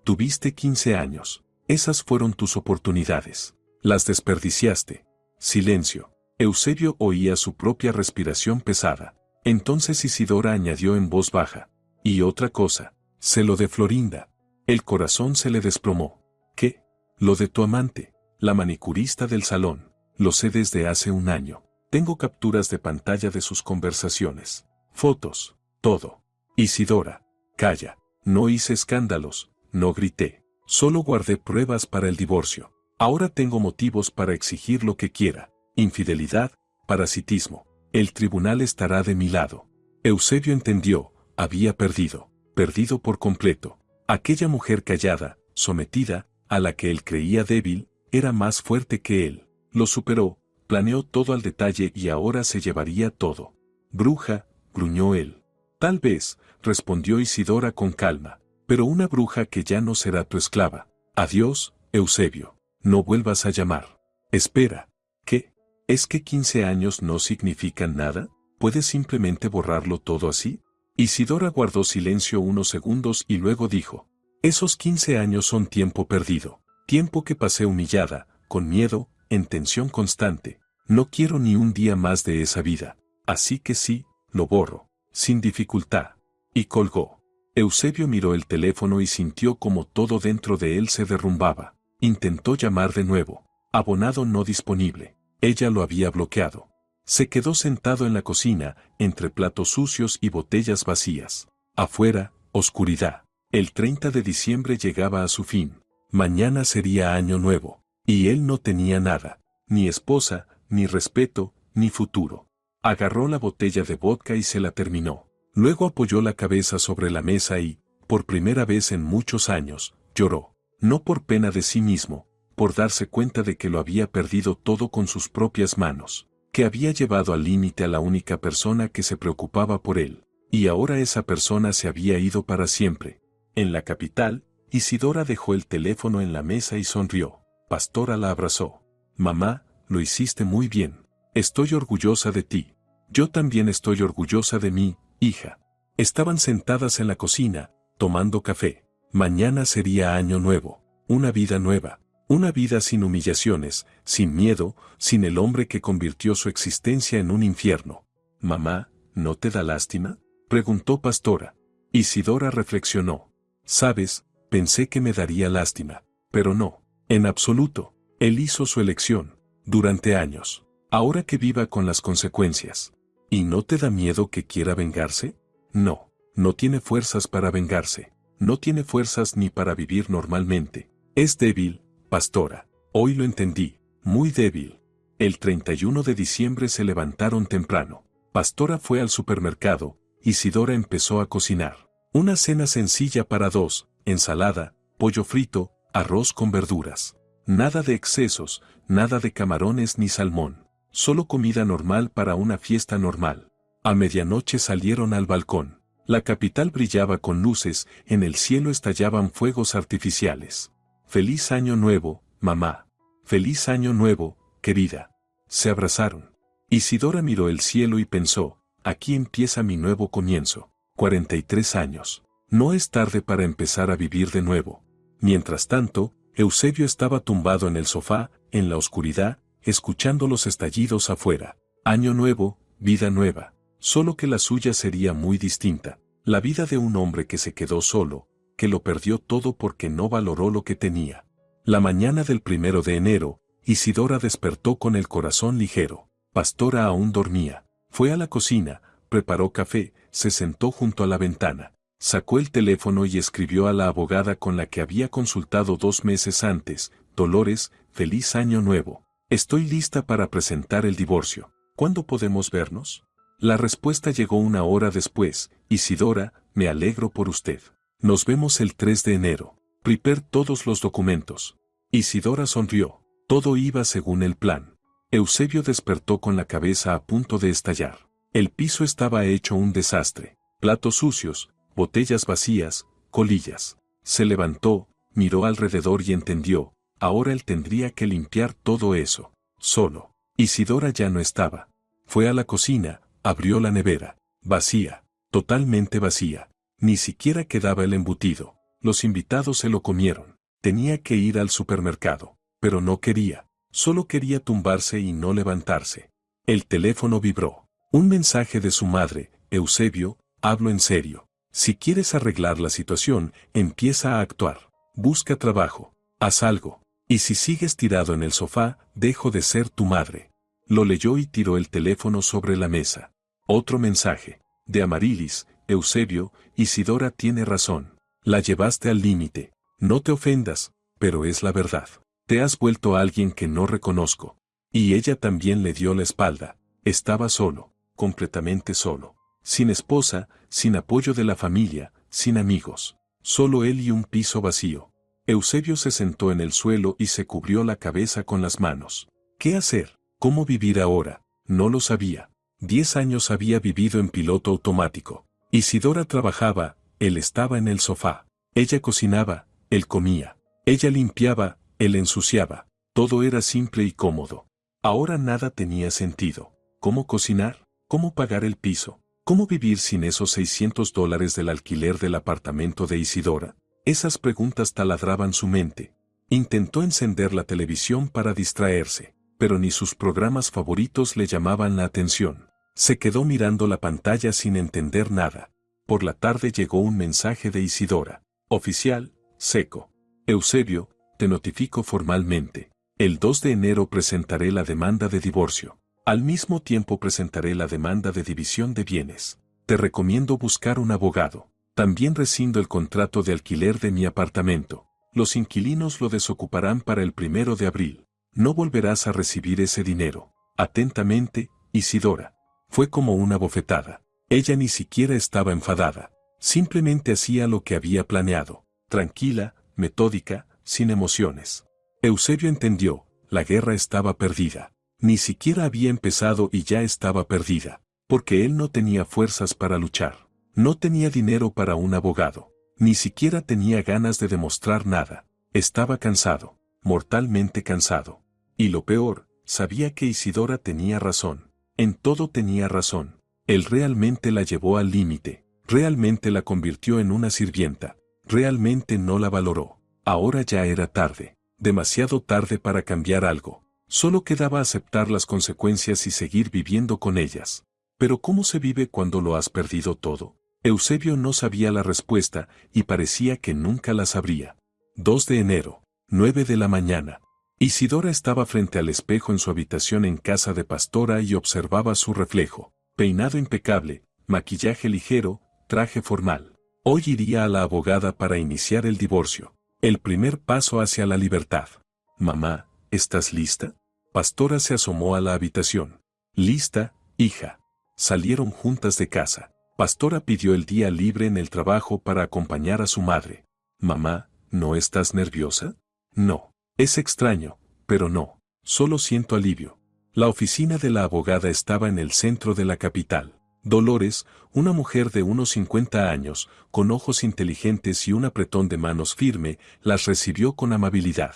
Tuviste 15 años. Esas fueron tus oportunidades. Las desperdiciaste. Silencio. Eusebio oía su propia respiración pesada. Entonces Isidora añadió en voz baja. Y otra cosa. Sé lo de Florinda. El corazón se le desplomó. ¿Qué? Lo de tu amante. La manicurista del salón. Lo sé desde hace un año. Tengo capturas de pantalla de sus conversaciones. Fotos. Todo. Isidora. Calla. No hice escándalos. No grité. Solo guardé pruebas para el divorcio. Ahora tengo motivos para exigir lo que quiera. Infidelidad, parasitismo. El tribunal estará de mi lado. Eusebio entendió. Había perdido. Perdido por completo. Aquella mujer callada, sometida, a la que él creía débil, era más fuerte que él. Lo superó, planeó todo al detalle y ahora se llevaría todo. Bruja, gruñó él. Tal vez, respondió Isidora con calma, pero una bruja que ya no será tu esclava. Adiós, Eusebio. No vuelvas a llamar. Espera. ¿Qué? ¿Es que 15 años no significan nada? ¿Puedes simplemente borrarlo todo así? Isidora guardó silencio unos segundos y luego dijo. Esos 15 años son tiempo perdido. Tiempo que pasé humillada, con miedo, en tensión constante. No quiero ni un día más de esa vida. Así que sí, lo borro. Sin dificultad. Y colgó. Eusebio miró el teléfono y sintió como todo dentro de él se derrumbaba. Intentó llamar de nuevo. Abonado no disponible. Ella lo había bloqueado. Se quedó sentado en la cocina, entre platos sucios y botellas vacías. Afuera, oscuridad. El 30 de diciembre llegaba a su fin. Mañana sería año nuevo. Y él no tenía nada. Ni esposa, ni respeto, ni futuro. Agarró la botella de vodka y se la terminó. Luego apoyó la cabeza sobre la mesa y, por primera vez en muchos años, lloró. No por pena de sí mismo, por darse cuenta de que lo había perdido todo con sus propias manos, que había llevado al límite a la única persona que se preocupaba por él, y ahora esa persona se había ido para siempre. En la capital, Isidora dejó el teléfono en la mesa y sonrió. Pastora la abrazó. Mamá, lo hiciste muy bien. Estoy orgullosa de ti. Yo también estoy orgullosa de mí, hija. Estaban sentadas en la cocina, tomando café. Mañana sería año nuevo, una vida nueva, una vida sin humillaciones, sin miedo, sin el hombre que convirtió su existencia en un infierno. Mamá, ¿no te da lástima?, preguntó Pastora. Isidora reflexionó. Sabes, pensé que me daría lástima, pero no, en absoluto. Él hizo su elección, durante años. Ahora que viva con las consecuencias. ¿Y no te da miedo que quiera vengarse? No, no tiene fuerzas para vengarse. No tiene fuerzas ni para vivir normalmente. Es débil, pastora. Hoy lo entendí. Muy débil. El 31 de diciembre se levantaron temprano. Pastora fue al supermercado. Isidora empezó a cocinar. Una cena sencilla para dos: ensalada, pollo frito, arroz con verduras. Nada de excesos, nada de camarones ni salmón. Solo comida normal para una fiesta normal. A medianoche salieron al balcón. La capital brillaba con luces, en el cielo estallaban fuegos artificiales. Feliz año nuevo, mamá. Feliz año nuevo, querida. Se abrazaron. Isidora miró el cielo y pensó: aquí empieza mi nuevo comienzo. 43 años. No es tarde para empezar a vivir de nuevo. Mientras tanto, Eusebio estaba tumbado en el sofá, en la oscuridad, escuchando los estallidos afuera. Año nuevo, vida nueva. Solo que la suya sería muy distinta. La vida de un hombre que se quedó solo, que lo perdió todo porque no valoró lo que tenía. La mañana del 1 de enero, Isidora despertó con el corazón ligero. Pastora aún dormía. Fue a la cocina, preparó café, se sentó junto a la ventana. Sacó el teléfono y escribió a la abogada con la que había consultado 2 meses antes: Dolores, feliz año nuevo. Estoy lista para presentar el divorcio. ¿Cuándo podemos vernos? La respuesta llegó 1 hora después: Isidora, me alegro por usted. Nos vemos el 3 de enero. Prepare todos los documentos. Isidora sonrió. Todo iba según el plan. Eusebio despertó con la cabeza a punto de estallar. El piso estaba hecho un desastre. Platos sucios, botellas vacías, colillas. Se levantó, miró alrededor y entendió: ahora él tendría que limpiar todo eso. Solo. Isidora ya no estaba. Fue a la cocina, abrió la nevera. Vacía. Totalmente vacía. Ni siquiera quedaba el embutido. Los invitados se lo comieron. Tenía que ir al supermercado. Pero no quería. Solo quería tumbarse y no levantarse. El teléfono vibró. Un mensaje de su madre: Eusebio, hablo en serio. Si quieres arreglar la situación, empieza a actuar. Busca trabajo. Haz algo. Y si sigues tirado en el sofá, dejo de ser tu madre. Lo leyó y tiró el teléfono sobre la mesa. Otro mensaje. De Amarilis: Eusebio, Isidora tiene razón. La llevaste al límite. No te ofendas, pero es la verdad. Te has vuelto alguien que no reconozco. Y ella también le dio la espalda. Estaba solo, completamente solo. Sin esposa, sin apoyo de la familia, sin amigos. Solo él y un piso vacío. Eusebio se sentó en el suelo y se cubrió la cabeza con las manos. ¿Qué hacer? ¿Cómo vivir ahora? No lo sabía. 10 años había vivido en piloto automático. Isidora trabajaba, él estaba en el sofá. Ella cocinaba, él comía. Ella limpiaba, él ensuciaba. Todo era simple y cómodo. Ahora nada tenía sentido. ¿Cómo cocinar? ¿Cómo pagar el piso? ¿Cómo vivir sin esos $600 del alquiler del apartamento de Isidora? Esas preguntas taladraban su mente. Intentó encender la televisión para distraerse, pero ni sus programas favoritos le llamaban la atención. Se quedó mirando la pantalla sin entender nada. Por la tarde llegó un mensaje de Isidora. Oficial, seco. Eusebio, te notifico formalmente. El 2 de enero presentaré la demanda de divorcio. Al mismo tiempo presentaré la demanda de división de bienes. Te recomiendo buscar un abogado. También rescindo el contrato de alquiler de mi apartamento. Los inquilinos lo desocuparán para el 1 de abril. No volverás a recibir ese dinero. Atentamente, Isidora. Fue como una bofetada. Ella ni siquiera estaba enfadada. Simplemente hacía lo que había planeado. Tranquila, metódica, sin emociones. Eusebio entendió: la guerra estaba perdida. Ni siquiera había empezado y ya estaba perdida. Porque él no tenía fuerzas para luchar. No tenía dinero para un abogado. Ni siquiera tenía ganas de demostrar nada. Estaba cansado. Mortalmente cansado. Y lo peor, sabía que Isidora tenía razón. En todo tenía razón. Él realmente la llevó al límite. Realmente la convirtió en una sirvienta. Realmente no la valoró. Ahora ya era tarde. Demasiado tarde para cambiar algo. Solo quedaba aceptar las consecuencias y seguir viviendo con ellas. Pero ¿cómo se vive cuando lo has perdido todo? Eusebio no sabía la respuesta y parecía que nunca la sabría. 2 de enero, 9 de la mañana. Isidora estaba frente al espejo en su habitación en casa de Pastora y observaba su reflejo. Peinado impecable, maquillaje ligero, traje formal. Hoy iría a la abogada para iniciar el divorcio. El primer paso hacia la libertad. Mamá, ¿estás lista? Pastora se asomó a la habitación. Lista, hija. Salieron juntas de casa. Pastora pidió el día libre en el trabajo para acompañar a su madre. Mamá, ¿no estás nerviosa? No. Es extraño, pero no. Solo siento alivio. La oficina de la abogada estaba en el centro de la capital. Dolores, una mujer de unos 50 años, con ojos inteligentes y un apretón de manos firme, las recibió con amabilidad.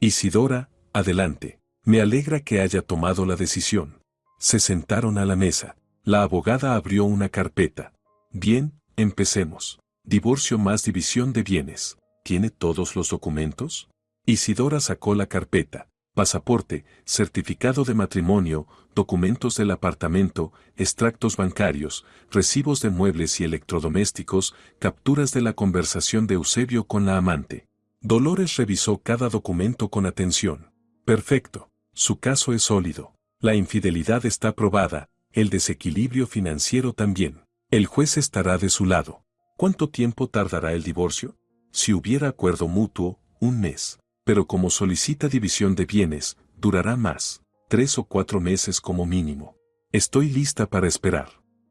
Isidora, adelante. Me alegra que haya tomado la decisión. Se sentaron a la mesa. La abogada abrió una carpeta. Bien, empecemos. Divorcio más división de bienes. ¿Tiene todos los documentos? Isidora sacó la carpeta. Pasaporte, certificado de matrimonio, documentos del apartamento, extractos bancarios, recibos de muebles y electrodomésticos, capturas de la conversación de Eusebio con la amante. Dolores revisó cada documento con atención. Perfecto. Su caso es sólido. La infidelidad está probada, el desequilibrio financiero también. El juez estará de su lado. ¿Cuánto tiempo tardará el divorcio? Si hubiera acuerdo mutuo, 1 mes. Pero como solicita división de bienes, durará más, 3 o 4 meses como mínimo. Estoy lista para esperar.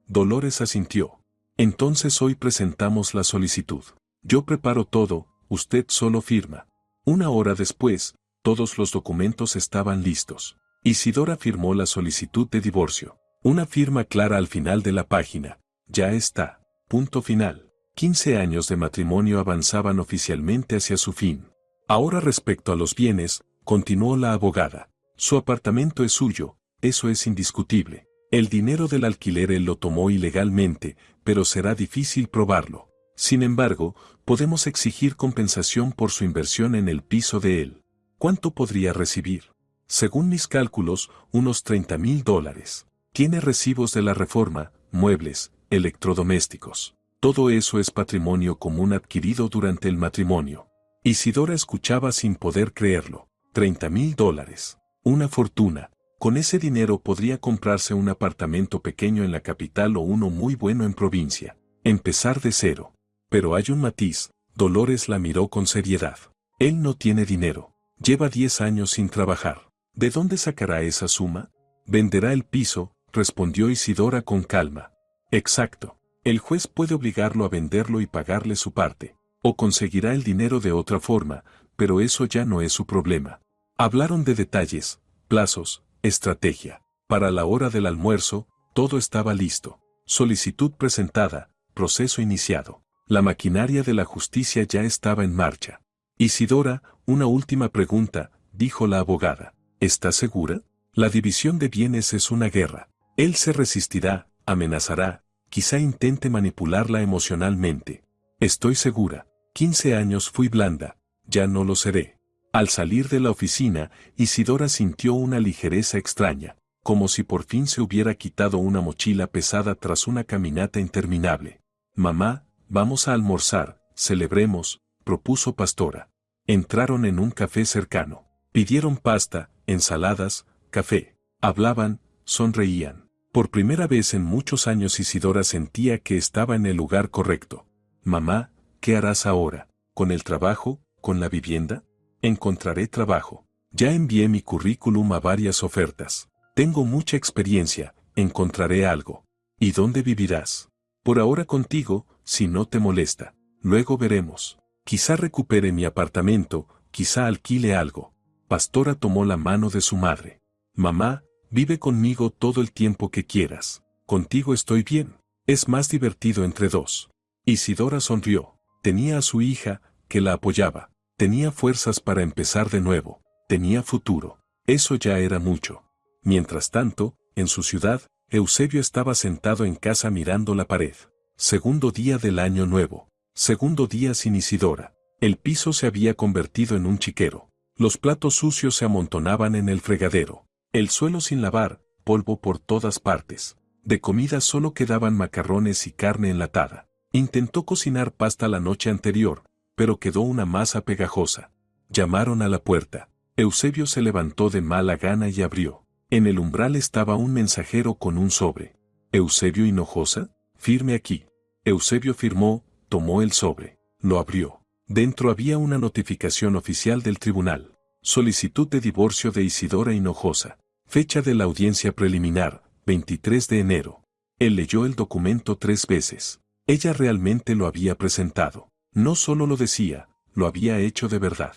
Dolores asintió. Entonces hoy presentamos la solicitud. Yo preparo todo, usted solo firma. 1 hora después, todos los documentos estaban listos. Isidora firmó la solicitud de divorcio. Una firma clara al final de la página. Ya está. Punto final. 15 años de matrimonio avanzaban oficialmente hacia su fin. Ahora respecto a los bienes, continuó la abogada. Su apartamento es suyo, eso es indiscutible. El dinero del alquiler él lo tomó ilegalmente, pero será difícil probarlo. Sin embargo, podemos exigir compensación por su inversión en el piso de él. ¿Cuánto podría recibir? Según mis cálculos, unos $30,000. Tiene recibos de la reforma, muebles, electrodomésticos. Todo eso es patrimonio común adquirido durante el matrimonio. Isidora escuchaba sin poder creerlo. $30,000. Una fortuna. Con ese dinero podría comprarse un apartamento pequeño en la capital o uno muy bueno en provincia. Empezar de cero. Pero hay un matiz. Dolores la miró con seriedad. Él no tiene dinero. Lleva 10 años sin trabajar. ¿De dónde sacará esa suma? Venderá el piso, respondió Isidora con calma. Exacto. El juez puede obligarlo a venderlo y pagarle su parte. O conseguirá el dinero de otra forma, pero eso ya no es su problema. Hablaron de detalles, plazos, estrategia. Para la hora del almuerzo, todo estaba listo. Solicitud presentada, proceso iniciado. La maquinaria de la justicia ya estaba en marcha. Isidora, una última pregunta, dijo la abogada. ¿Está segura? La división de bienes es una guerra. Él se resistirá, amenazará, quizá intente manipularla emocionalmente. Estoy segura. 15 años fui blanda, ya no lo seré. Al salir de la oficina, Isidora sintió una ligereza extraña, como si por fin se hubiera quitado una mochila pesada tras una caminata interminable. Mamá, vamos a almorzar, celebremos, propuso Pastora. Entraron en un café cercano. Pidieron pasta, ensaladas, café. Hablaban, sonreían. Por primera vez en muchos años Isidora sentía que estaba en el lugar correcto. Mamá, ¿qué harás ahora? ¿Con el trabajo? ¿Con la vivienda? Encontraré trabajo. Ya envié mi currículum a varias ofertas. Tengo mucha experiencia, encontraré algo. ¿Y dónde vivirás? Por ahora contigo, si no te molesta. Luego veremos. Quizá recupere mi apartamento, quizá alquile algo. Pastora tomó la mano de su madre. Mamá, vive conmigo todo el tiempo que quieras. Contigo estoy bien. Es más divertido entre dos. Isidora sonrió. Tenía a su hija, que la apoyaba. Tenía fuerzas para empezar de nuevo. Tenía futuro. Eso ya era mucho. Mientras tanto, en su ciudad, Eusebio estaba sentado en casa mirando la pared. Segundo día del año nuevo. Segundo día sin Isidora. El piso se había convertido en un chiquero. Los platos sucios se amontonaban en el fregadero. El suelo sin lavar, polvo por todas partes. De comida solo quedaban macarrones y carne enlatada. Intentó cocinar pasta la noche anterior, pero quedó una masa pegajosa. Llamaron a la puerta. Eusebio se levantó de mala gana y abrió. En el umbral estaba un mensajero con un sobre. ¿Eusebio Hinojosa? Firme aquí. Eusebio firmó, Tomó el sobre, lo abrió. Dentro había una notificación oficial del tribunal. Solicitud de divorcio de Isidora Hinojosa. Fecha de la audiencia preliminar, 23 de enero. Él leyó el documento 3 veces. Ella realmente lo había presentado. No solo lo decía, lo había hecho de verdad.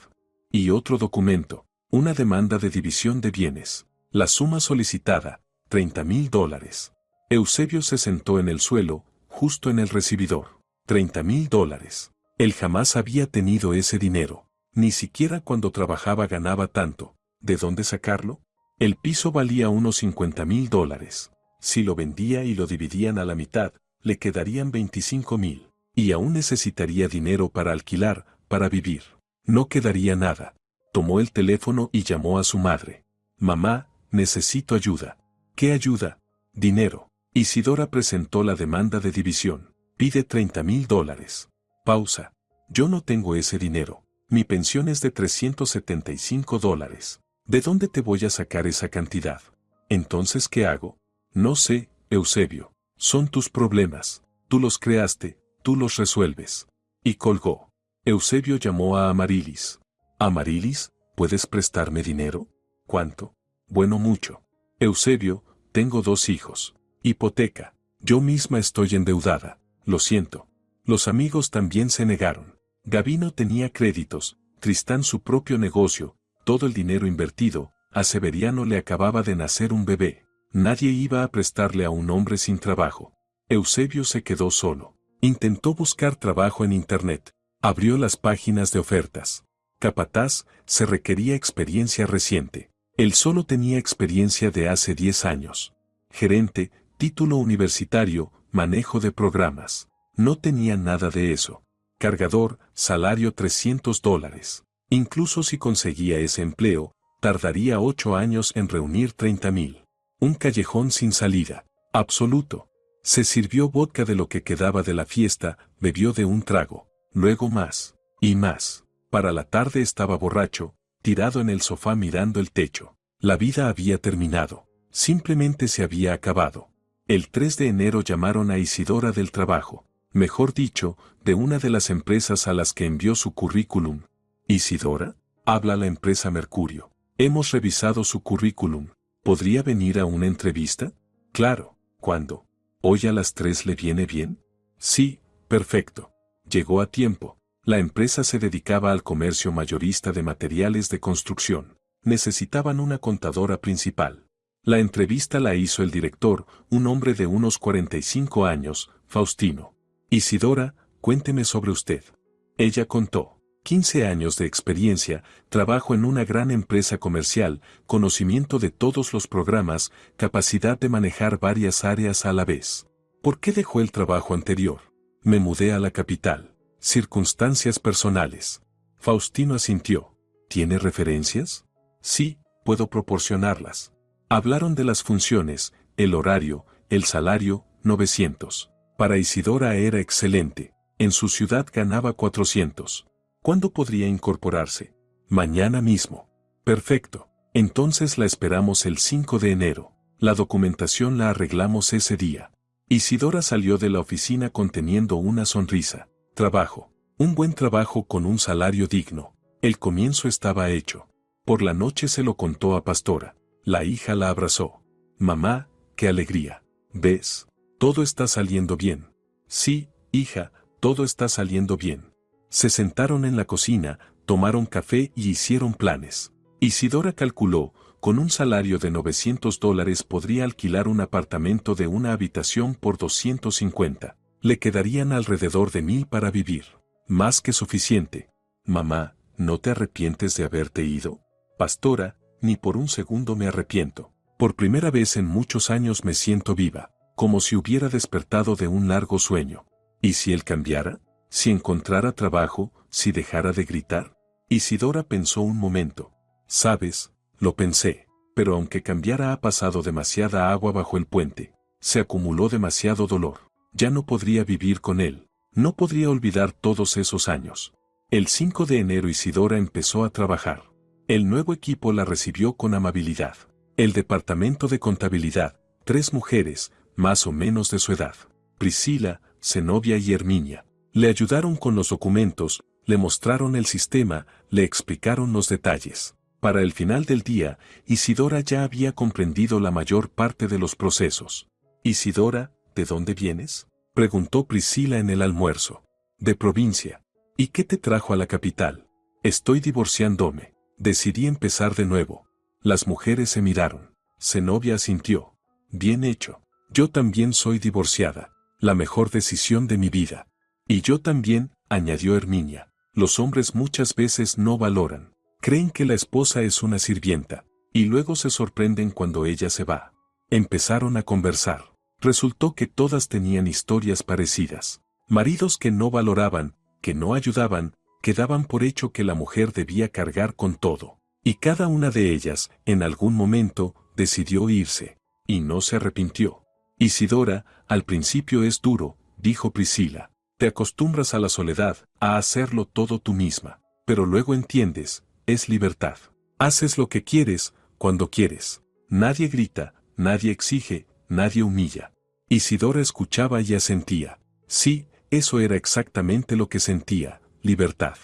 Y otro documento, una demanda de división de bienes. La suma solicitada, $30,000. Eusebio se sentó en el suelo, justo en el recibidor. $30,000. Él jamás había tenido ese dinero. Ni siquiera cuando trabajaba ganaba tanto. ¿De dónde sacarlo? El piso valía unos $50,000. Si lo vendía y lo dividían a la mitad, le quedarían $25,000. Y aún necesitaría dinero para alquilar, para vivir. No quedaría nada. Tomó el teléfono y llamó a su madre. Mamá, necesito ayuda. ¿Qué ayuda? Dinero. Isidora presentó la demanda de división. Pide $30,000. Pausa. Yo no tengo ese dinero. Mi pensión es de $375. ¿De dónde te voy a sacar esa cantidad? Entonces, ¿qué hago? No sé, Eusebio. Son tus problemas. Tú los creaste, tú los resuelves. Y colgó. Eusebio llamó a Amarilis. Amarilis, ¿puedes prestarme dinero? ¿Cuánto? Bueno, mucho. Eusebio, tengo 2 hijos. Hipoteca. Yo misma estoy endeudada. Lo siento. Los amigos también se negaron. Gabino tenía créditos, Tristán su propio negocio, todo el dinero invertido, a Severiano le acababa de nacer un bebé. Nadie iba a prestarle a un hombre sin trabajo. Eusebio se quedó solo. Intentó buscar trabajo en Internet. Abrió las páginas de ofertas. Capataz, se requería experiencia reciente. Él solo tenía experiencia de hace 10 años. Gerente, título universitario, manejo de programas. No tenía nada de eso. Cargador, salario $300. Incluso si conseguía ese empleo, tardaría 8 años en reunir 30,000. Un callejón sin salida. Absoluto. Se sirvió vodka de lo que quedaba de la fiesta, bebió de un trago, luego más, y más. Para la tarde estaba borracho, tirado en el sofá mirando el techo. La vida había terminado. Simplemente se había acabado. El 3 de enero llamaron a Isidora del trabajo. Mejor dicho, de una de las empresas a las que envió su currículum. ¿Isidora? Habla la empresa Mercurio. Hemos revisado su currículum. ¿Podría venir a una entrevista? Claro. ¿Cuándo? ¿Hoy a las 3 le viene bien? Sí, perfecto. Llegó a tiempo. La empresa se dedicaba al comercio mayorista de materiales de construcción. Necesitaban una contadora principal. La entrevista la hizo el director, un hombre de unos 45 años, Faustino. Isidora, cuénteme sobre usted. Ella contó. 15 años de experiencia, trabajo en una gran empresa comercial, conocimiento de todos los programas, capacidad de manejar varias áreas a la vez. ¿Por qué dejó el trabajo anterior? Me mudé a la capital. Circunstancias personales. Faustino asintió. ¿Tiene referencias? Sí, puedo proporcionarlas. Hablaron de las funciones, el horario, el salario, 900. Para Isidora era excelente. En su ciudad ganaba 400. ¿Cuándo podría incorporarse? Mañana mismo. Perfecto. Entonces la esperamos el 5 de enero. La documentación la arreglamos ese día. Isidora salió de la oficina conteniendo una sonrisa. Trabajo. Un buen trabajo con un salario digno. El comienzo estaba hecho. Por la noche se lo contó a Pastora. La hija la abrazó. Mamá, qué alegría. ¿Ves? Todo está saliendo bien. Sí, hija, todo está saliendo bien. Se sentaron en la cocina, tomaron café y hicieron planes. Isidora calculó, con un salario de $900 podría alquilar un apartamento de una habitación por 250. Le quedarían alrededor de 1,000 para vivir. Más que suficiente. Mamá, ¿no te arrepientes de haberte ido? Pastora, ni por un segundo me arrepiento. Por primera vez en muchos años me siento viva, como si hubiera despertado de un largo sueño. ¿Y si él cambiara? ¿Si encontrara trabajo? ¿Si dejara de gritar? Isidora pensó un momento. ¿Sabes? Lo pensé, pero aunque cambiara ha pasado demasiada agua bajo el puente. Se acumuló demasiado dolor. Ya no podría vivir con él. No podría olvidar todos esos años. El 5 de enero Isidora empezó a trabajar. El nuevo equipo la recibió con amabilidad. El departamento de contabilidad, 3 mujeres, más o menos de su edad. Priscila, Zenobia y Herminia. Le ayudaron con los documentos, le mostraron el sistema, le explicaron los detalles. Para el final del día, Isidora ya había comprendido la mayor parte de los procesos. «Isidora, ¿de dónde vienes?», preguntó Priscila en el almuerzo. «De provincia». «¿Y qué te trajo a la capital?». «Estoy divorciándome. Decidí empezar de nuevo». Las mujeres se miraron. Zenobia asintió. «Bien hecho. Yo también soy divorciada. La mejor decisión de mi vida». «Y yo también», añadió Herminia. «Los hombres muchas veces no valoran. Creen que la esposa es una sirvienta, y luego se sorprenden cuando ella se va». Empezaron a conversar. Resultó que todas tenían historias parecidas. Maridos que no valoraban, que no ayudaban, que daban por hecho que la mujer debía cargar con todo. Y cada una de ellas, en algún momento, decidió irse. Y no se arrepintió. «Isidora, al principio es duro», dijo Priscila. «Te acostumbras a la soledad, a hacerlo todo tú misma. Pero luego entiendes, es libertad. Haces lo que quieres, cuando quieres. Nadie grita, nadie exige, nadie humilla». Isidora escuchaba y asentía. Sí, eso era exactamente lo que sentía, libertad.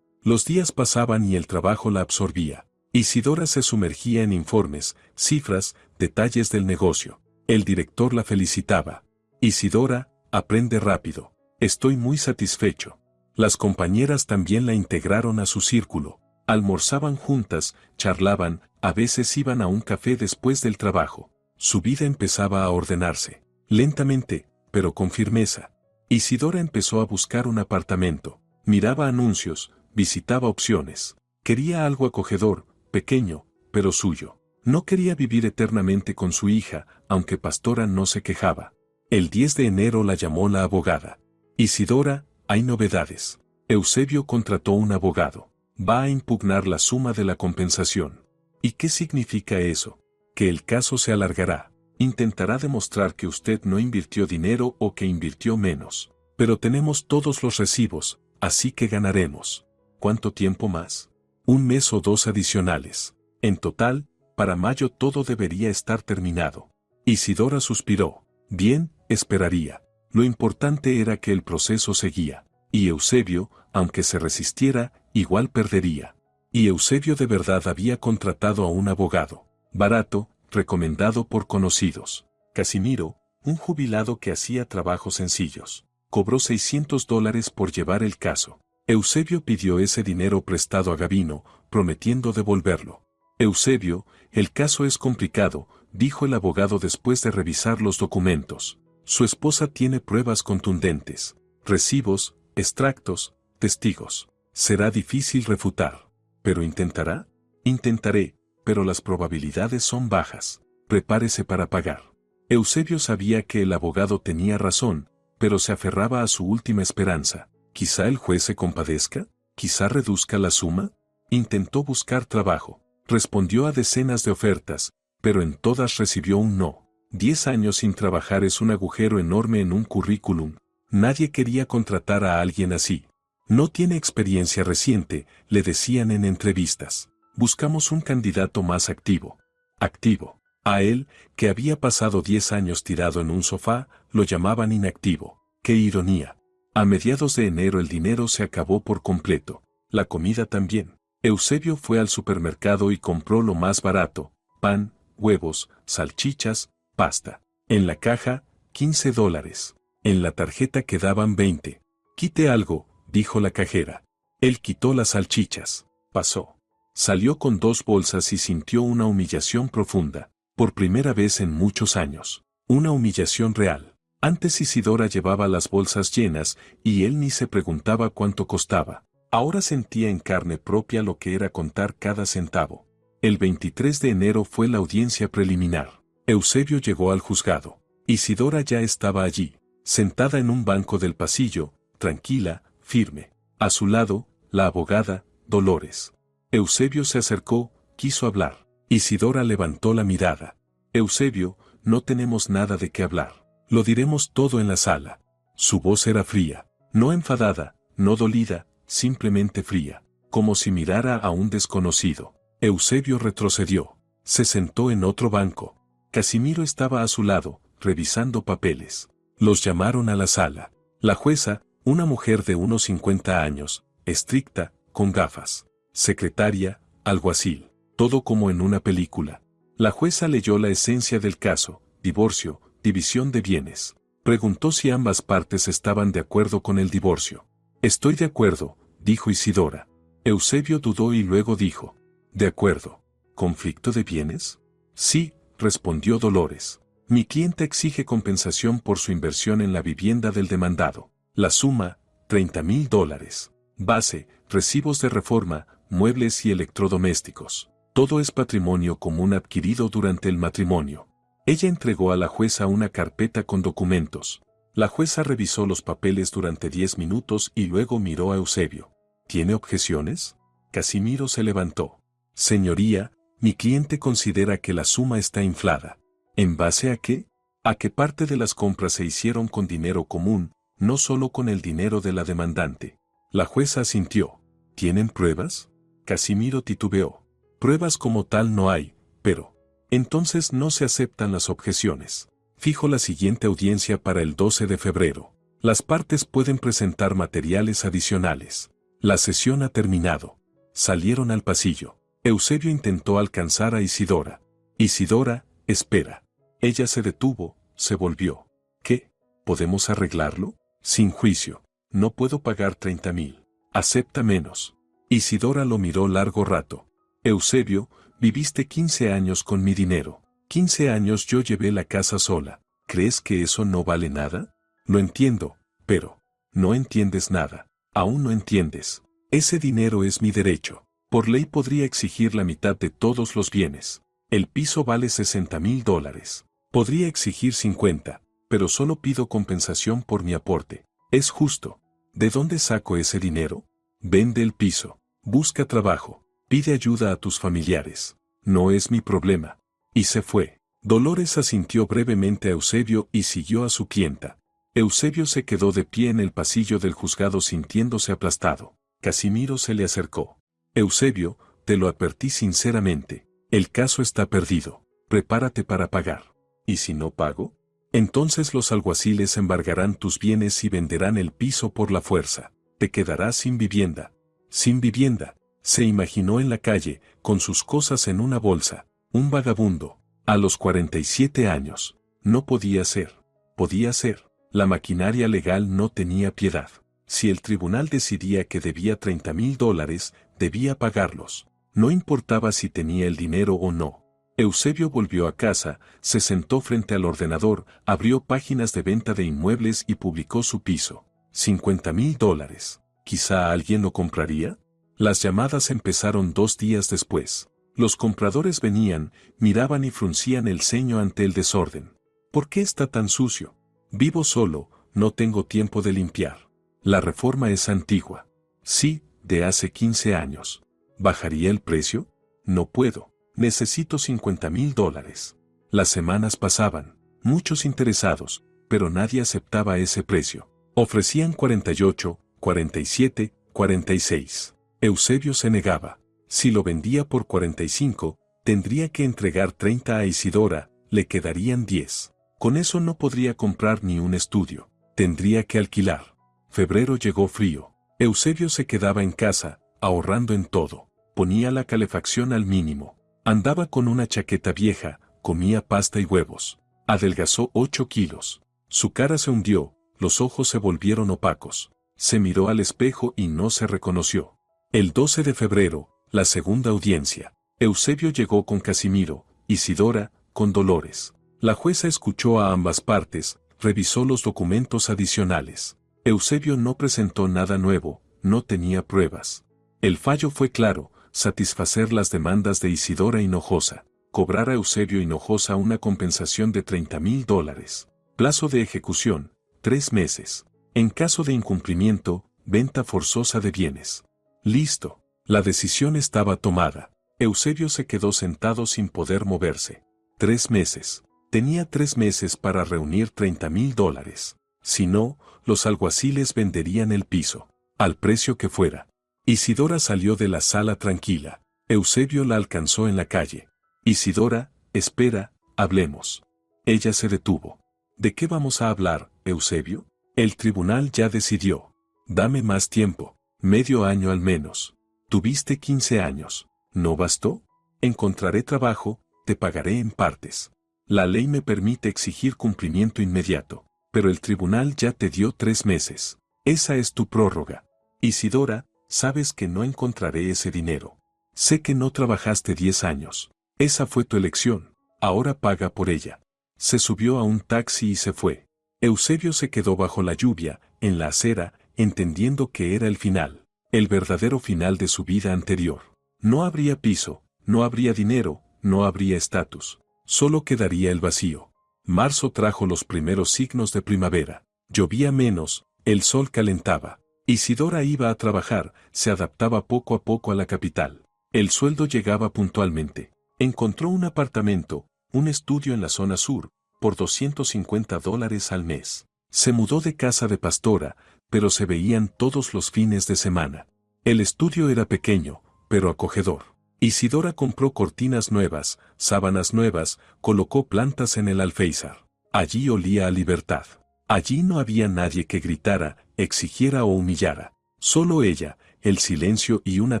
Los días pasaban y el trabajo la absorbía. Isidora se sumergía en informes, cifras, detalles del negocio. El director la felicitaba. «Isidora, aprende rápido. Estoy muy satisfecho». Las compañeras también la integraron a su círculo. Almorzaban juntas, charlaban, a veces iban a un café después del trabajo. Su vida empezaba a ordenarse. Lentamente, pero con firmeza. Isidora empezó a buscar un apartamento. Miraba anuncios, visitaba opciones. Quería algo acogedor, pequeño, pero suyo. No quería vivir eternamente con su hija, aunque Pastora no se quejaba. El 10 de enero la llamó la abogada. «Isidora, hay novedades. Eusebio contrató un abogado. Va a impugnar la suma de la compensación». «¿Y qué significa eso?». «Que el caso se alargará. Intentará demostrar que usted no invirtió dinero o que invirtió menos. Pero tenemos todos los recibos, así que ganaremos». «¿Cuánto tiempo más?». «Un mes o 2 adicionales. En total, para mayo todo debería estar terminado». Isidora suspiró. Bien, esperaría. Lo importante era que el proceso seguía. Y Eusebio, aunque se resistiera, igual perdería. Y Eusebio de verdad había contratado a un abogado. Barato, recomendado por conocidos. Casimiro, un jubilado que hacía trabajos sencillos. Cobró $600 por llevar el caso. Eusebio pidió ese dinero prestado a Gavino, prometiendo devolverlo. «Eusebio, el caso es complicado», dijo el abogado después de revisar los documentos. «Su esposa tiene pruebas contundentes, recibos, extractos, testigos. Será difícil refutar. ¿Pero intentará?». «Intentaré, pero las probabilidades son bajas. Prepárese para pagar». Eusebio sabía que el abogado tenía razón, pero se aferraba a su última esperanza. «Quizá el juez se compadezca, quizá reduzca la suma». Intentó buscar trabajo. Respondió a decenas de ofertas, pero en todas recibió un no. 10 años sin trabajar es un agujero enorme en un currículum. Nadie quería contratar a alguien así. «No tiene experiencia reciente», le decían en entrevistas. «Buscamos un candidato más activo». Activo. A él, que había pasado 10 años tirado en un sofá, lo llamaban inactivo. ¡Qué ironía! A mediados de enero el dinero se acabó por completo. La comida también. Eusebio fue al supermercado y compró lo más barato: pan, huevos, salchichas, pasta. En la caja, $15. En la tarjeta quedaban 20. «Quite algo», dijo la cajera. Él quitó las salchichas. Pasó. Salió con 2 bolsas y sintió una humillación profunda. Por primera vez en muchos años. Una humillación real. Antes Isidora llevaba las bolsas llenas y él ni se preguntaba cuánto costaba. Ahora sentía en carne propia lo que era contar cada centavo. El 23 de enero fue la audiencia preliminar. Eusebio llegó al juzgado. Isidora ya estaba allí, sentada en un banco del pasillo, tranquila, firme. A su lado, la abogada, Dolores. Eusebio se acercó, quiso hablar. Isidora levantó la mirada. «Eusebio, no tenemos nada de qué hablar. Lo diremos todo en la sala». Su voz era fría, no enfadada, no dolida, simplemente fría, como si mirara a un desconocido. Eusebio retrocedió. Se sentó en otro banco. Casimiro estaba a su lado, revisando papeles. Los llamaron a la sala. La jueza, Una mujer de unos 50 años, estricta, con gafas. Secretaria, alguacil. Todo como en una película. La jueza leyó la esencia del caso: divorcio, división de bienes. Preguntó si ambas partes estaban de acuerdo con el divorcio. Estoy de acuerdo, dijo Isidora. Eusebio dudó y luego dijo: de acuerdo. ¿Conflicto de bienes? Sí, respondió Dolores. Mi cliente exige compensación por su inversión en la vivienda del demandado. La suma, $30,000. Base, recibos de reforma, muebles y electrodomésticos. Todo es patrimonio común adquirido durante el matrimonio. Ella entregó a la jueza una carpeta con documentos. La jueza revisó los papeles durante 10 minutos y luego miró a Eusebio. ¿Tiene objeciones? Casimiro se levantó. Señoría, mi cliente considera que la suma está inflada. ¿En base a qué? A que parte de las compras se hicieron con dinero común, no solo con el dinero de la demandante. La jueza asintió. ¿Tienen pruebas? Casimiro titubeó. Pruebas como tal no hay, pero... Entonces no se aceptan las objeciones. Fijo la siguiente audiencia para el 12 de febrero. Las partes pueden presentar materiales adicionales. La sesión ha terminado. Salieron al pasillo. Eusebio intentó alcanzar a Isidora. Isidora, espera. Ella se detuvo, se volvió. ¿Qué? ¿Podemos arreglarlo? Sin juicio. No puedo pagar 30,000. Acepta menos. Isidora lo miró largo rato. Eusebio, viviste 15 años con mi dinero. 15 años yo llevé la casa sola. ¿Crees que eso no vale nada? Lo entiendo, pero... No entiendes nada. Aún no entiendes. Ese dinero es mi derecho. Por ley podría exigir la mitad de todos los bienes. El piso vale $60,000. Podría exigir 50, pero solo pido compensación por mi aporte. Es justo. ¿De dónde saco ese dinero? Vende el piso. Busca trabajo. Pide ayuda a tus familiares. No es mi problema. Y se fue. Dolores asintió brevemente a Eusebio y siguió a su clienta. Eusebio se quedó de pie en el pasillo del juzgado sintiéndose aplastado. Casimiro se le acercó. Eusebio, te lo advertí sinceramente. El caso está perdido. Prepárate para pagar. ¿Y si no pago? Entonces los alguaciles embargarán tus bienes y venderán el piso por la fuerza. Te quedarás sin vivienda. Sin vivienda. Se imaginó en la calle, con sus cosas en una bolsa. Un vagabundo. A los 47 años. No podía ser. Podía ser. La maquinaria legal no tenía piedad. Si el tribunal decidía que debía $30,000, debía pagarlos. No importaba si tenía el dinero o no. Eusebio volvió a casa, se sentó frente al ordenador, abrió páginas de venta de inmuebles y publicó su piso. $50,000. ¿Quizá alguien lo compraría? Las llamadas empezaron 2 días después. Los compradores venían, miraban y fruncían el ceño ante el desorden. ¿Por qué está tan sucio? Vivo solo, no tengo tiempo de limpiar. La reforma es antigua. Sí, de hace 15 años. ¿Bajaría el precio? No puedo. Necesito $50,000. Las semanas pasaban, muchos interesados, pero nadie aceptaba ese precio. Ofrecían 48, 47, 46. Eusebio se negaba. Si lo vendía por 45, tendría que entregar 30 a Isidora, le quedarían 10. Con eso no podría comprar ni un estudio. Tendría que alquilar. Febrero llegó frío. Eusebio se quedaba en casa, ahorrando en todo. Ponía la calefacción al mínimo. Andaba con una chaqueta vieja, comía pasta y huevos. Adelgazó 8 kilos. Su cara se hundió, los ojos se volvieron opacos. Se miró al espejo y no se reconoció. El 12 de febrero, la segunda audiencia. Eusebio llegó con Casimiro, Isidora, con Dolores. La jueza escuchó a ambas partes, revisó los documentos adicionales. Eusebio no presentó nada nuevo, no tenía pruebas. El fallo fue claro: satisfacer las demandas de Isidora Hinojosa, cobrar a Eusebio Hinojosa una compensación de $30,000. Plazo de ejecución, 3 meses. En caso de incumplimiento, venta forzosa de bienes. Listo. La decisión estaba tomada. Eusebio se quedó sentado sin poder moverse. 3 meses. Tenía 3 meses para reunir $30,000. Si no, los alguaciles venderían el piso, al precio que fuera. Isidora salió de la sala tranquila. Eusebio la alcanzó en la calle. Isidora, espera, hablemos. Ella se detuvo. ¿De qué vamos a hablar, Eusebio? El tribunal ya decidió. Dame más tiempo, medio año al menos. Tuviste 15 años. ¿No bastó? Encontraré trabajo, te pagaré en partes. La ley me permite exigir cumplimiento inmediato, pero el tribunal ya te dio 3 meses. Esa es tu prórroga. Isidora, sabes que no encontraré ese dinero. Sé que no trabajaste 10 años. Esa fue tu elección. Ahora paga por ella. Se subió a un taxi y se fue. Eusebio se quedó bajo la lluvia, en la acera, entendiendo que era el final, el verdadero final de su vida anterior. No habría piso, no habría dinero, no habría estatus. Solo quedaría el vacío. Marzo trajo los primeros signos de primavera. Llovía menos, el sol calentaba. Isidora iba a trabajar, se adaptaba poco a poco a la capital. El sueldo llegaba puntualmente. Encontró un apartamento, un estudio en la zona sur, por $250 al mes. Se mudó de casa de pastora, pero se veían todos los fines de semana. El estudio era pequeño, pero acogedor. Isidora compró cortinas nuevas, sábanas nuevas, colocó plantas en el alféizar. Allí olía a libertad. Allí no había nadie que gritara, exigiera o humillara. Solo ella, el silencio y una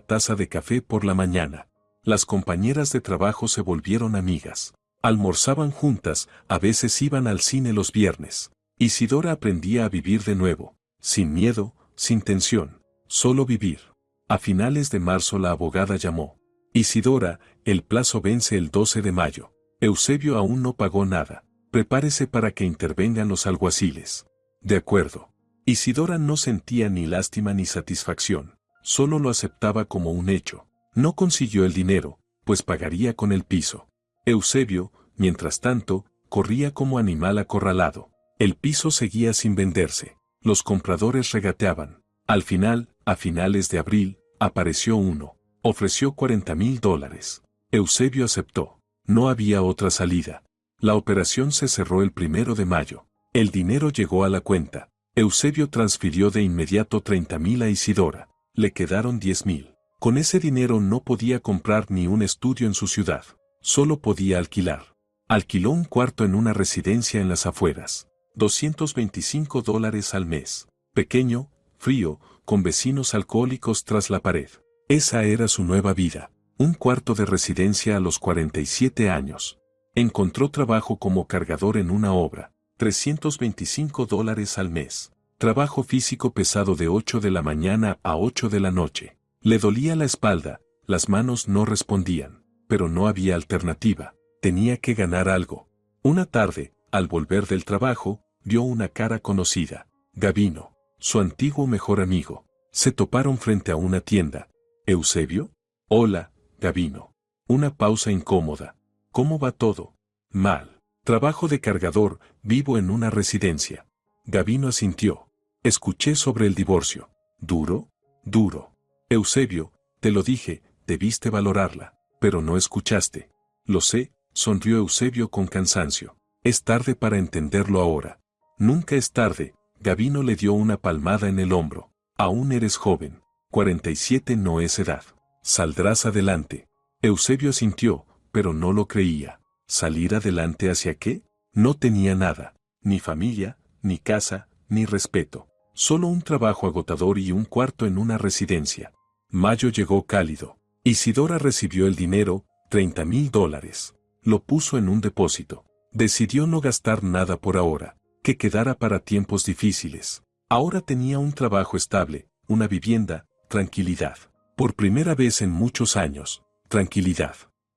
taza de café por la mañana. Las compañeras de trabajo se volvieron amigas. Almorzaban juntas, a veces iban al cine los viernes. Isidora aprendía a vivir de nuevo, sin miedo, sin tensión, solo vivir. A finales de marzo la abogada llamó. Isidora, el plazo vence el 12 de mayo. Eusebio aún no pagó nada. Prepárese para que intervengan los alguaciles. De acuerdo. Isidora no sentía ni lástima ni satisfacción, solo lo aceptaba como un hecho. No consiguió el dinero, pues pagaría con el piso. Eusebio, mientras tanto, corría como animal acorralado. El piso seguía sin venderse. Los compradores regateaban. Al final, a finales de abril, apareció uno. Ofreció $40,000. Eusebio aceptó. No había otra salida. La operación se cerró el 1 de mayo. El dinero llegó a la cuenta. Eusebio transfirió de inmediato 30,000 a Isidora. Le quedaron 10,000. Con ese dinero no podía comprar ni un estudio en su ciudad. Solo podía alquilar. Alquiló un cuarto en una residencia en las afueras. $225 al mes. Pequeño, frío, con vecinos alcohólicos tras la pared. Esa era su nueva vida. Un cuarto de residencia a los 47 años. Encontró trabajo como cargador en una obra. $325 al mes. Trabajo físico pesado de 8 de la mañana a 8 de la noche. Le dolía la espalda, las manos no respondían, pero no había alternativa. Tenía que ganar algo. Una tarde, al volver del trabajo, vio una cara conocida. Gavino, su antiguo mejor amigo. Se toparon frente a una tienda. ¿Eusebio? Hola, Gavino. Una pausa incómoda. ¿Cómo va todo? Mal. Trabajo de cargador, vivo en una residencia. Gavino asintió. Escuché sobre el divorcio. ¿Duro? Duro. Eusebio, te lo dije, debiste valorarla, pero no escuchaste. Lo sé, sonrió Eusebio con cansancio. Es tarde para entenderlo ahora. Nunca es tarde. Gavino le dio una palmada en el hombro. Aún eres joven. 47 no es edad. Saldrás adelante. Eusebio asintió, pero no lo creía. ¿Salir adelante hacia qué? No tenía nada. Ni familia, ni casa, ni respeto. Solo un trabajo agotador y un cuarto en una residencia. Mayo llegó cálido. Isidora recibió el dinero, $30,000. Lo puso en un depósito. Decidió no gastar nada por ahora, que quedara para tiempos difíciles. Ahora tenía un trabajo estable, una vivienda, tranquilidad. Por primera vez en muchos años, tranquilidad.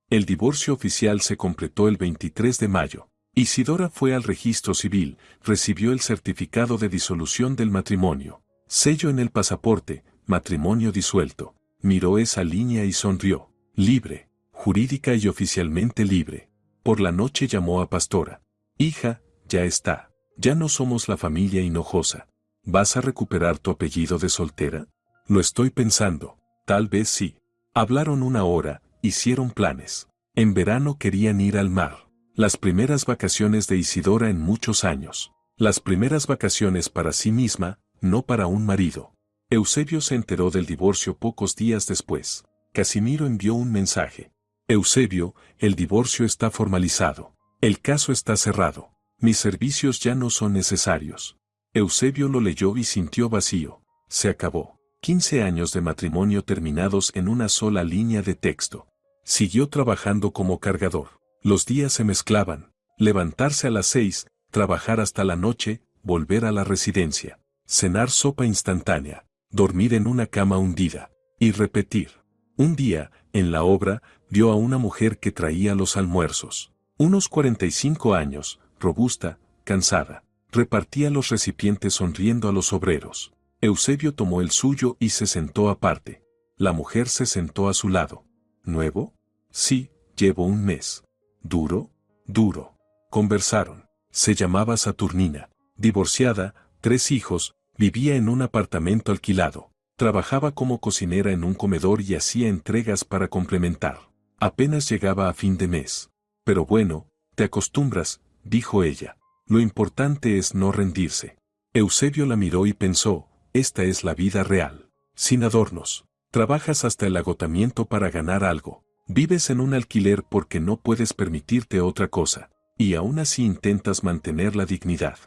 El divorcio oficial se completó el 23 de mayo. Isidora fue al registro civil, recibió el certificado de disolución del matrimonio. Sello en el pasaporte, matrimonio disuelto. Miró esa línea y sonrió. Libre, jurídica y oficialmente libre. Por la noche llamó a Pastora. Hija, ya está. Ya no somos la familia Hinojosa. ¿Vas a recuperar tu apellido de soltera? Lo estoy pensando. Tal vez sí. Hablaron una hora, hicieron planes. En verano querían ir al mar. Las primeras vacaciones de Isidora en muchos años. Las primeras vacaciones para sí misma, no para un marido. Eusebio se enteró del divorcio pocos días después. Casimiro envió un mensaje. Eusebio, el divorcio está formalizado. El caso está cerrado. Mis servicios ya no son necesarios. Eusebio lo leyó y sintió vacío. Se acabó. 15 años de matrimonio terminados en una sola línea de texto. Siguió trabajando como cargador. Los días se mezclaban. Levantarse a las 6, trabajar hasta la noche, volver a la residencia. Cenar sopa instantánea. Dormir en una cama hundida. Y repetir. Un día, en la obra, vio a una mujer que traía los almuerzos. Unos 45 años, robusta, cansada. Repartía los recipientes sonriendo a los obreros. Eusebio tomó el suyo y se sentó aparte. La mujer se sentó a su lado. ¿Nuevo? Sí, llevo un mes. ¿Duro? Duro. Conversaron. Se llamaba Saturnina. Divorciada, 3 hijos, vivía en un apartamento alquilado. Trabajaba como cocinera en un comedor y hacía entregas para complementar. Apenas llegaba a fin de mes. Pero bueno, te acostumbras, dijo ella. Lo importante es no rendirse. Eusebio la miró y pensó, esta es la vida real. Sin adornos. Trabajas hasta el agotamiento para ganar algo. Vives en un alquiler porque no puedes permitirte otra cosa. Y aún así intentas mantener la dignidad.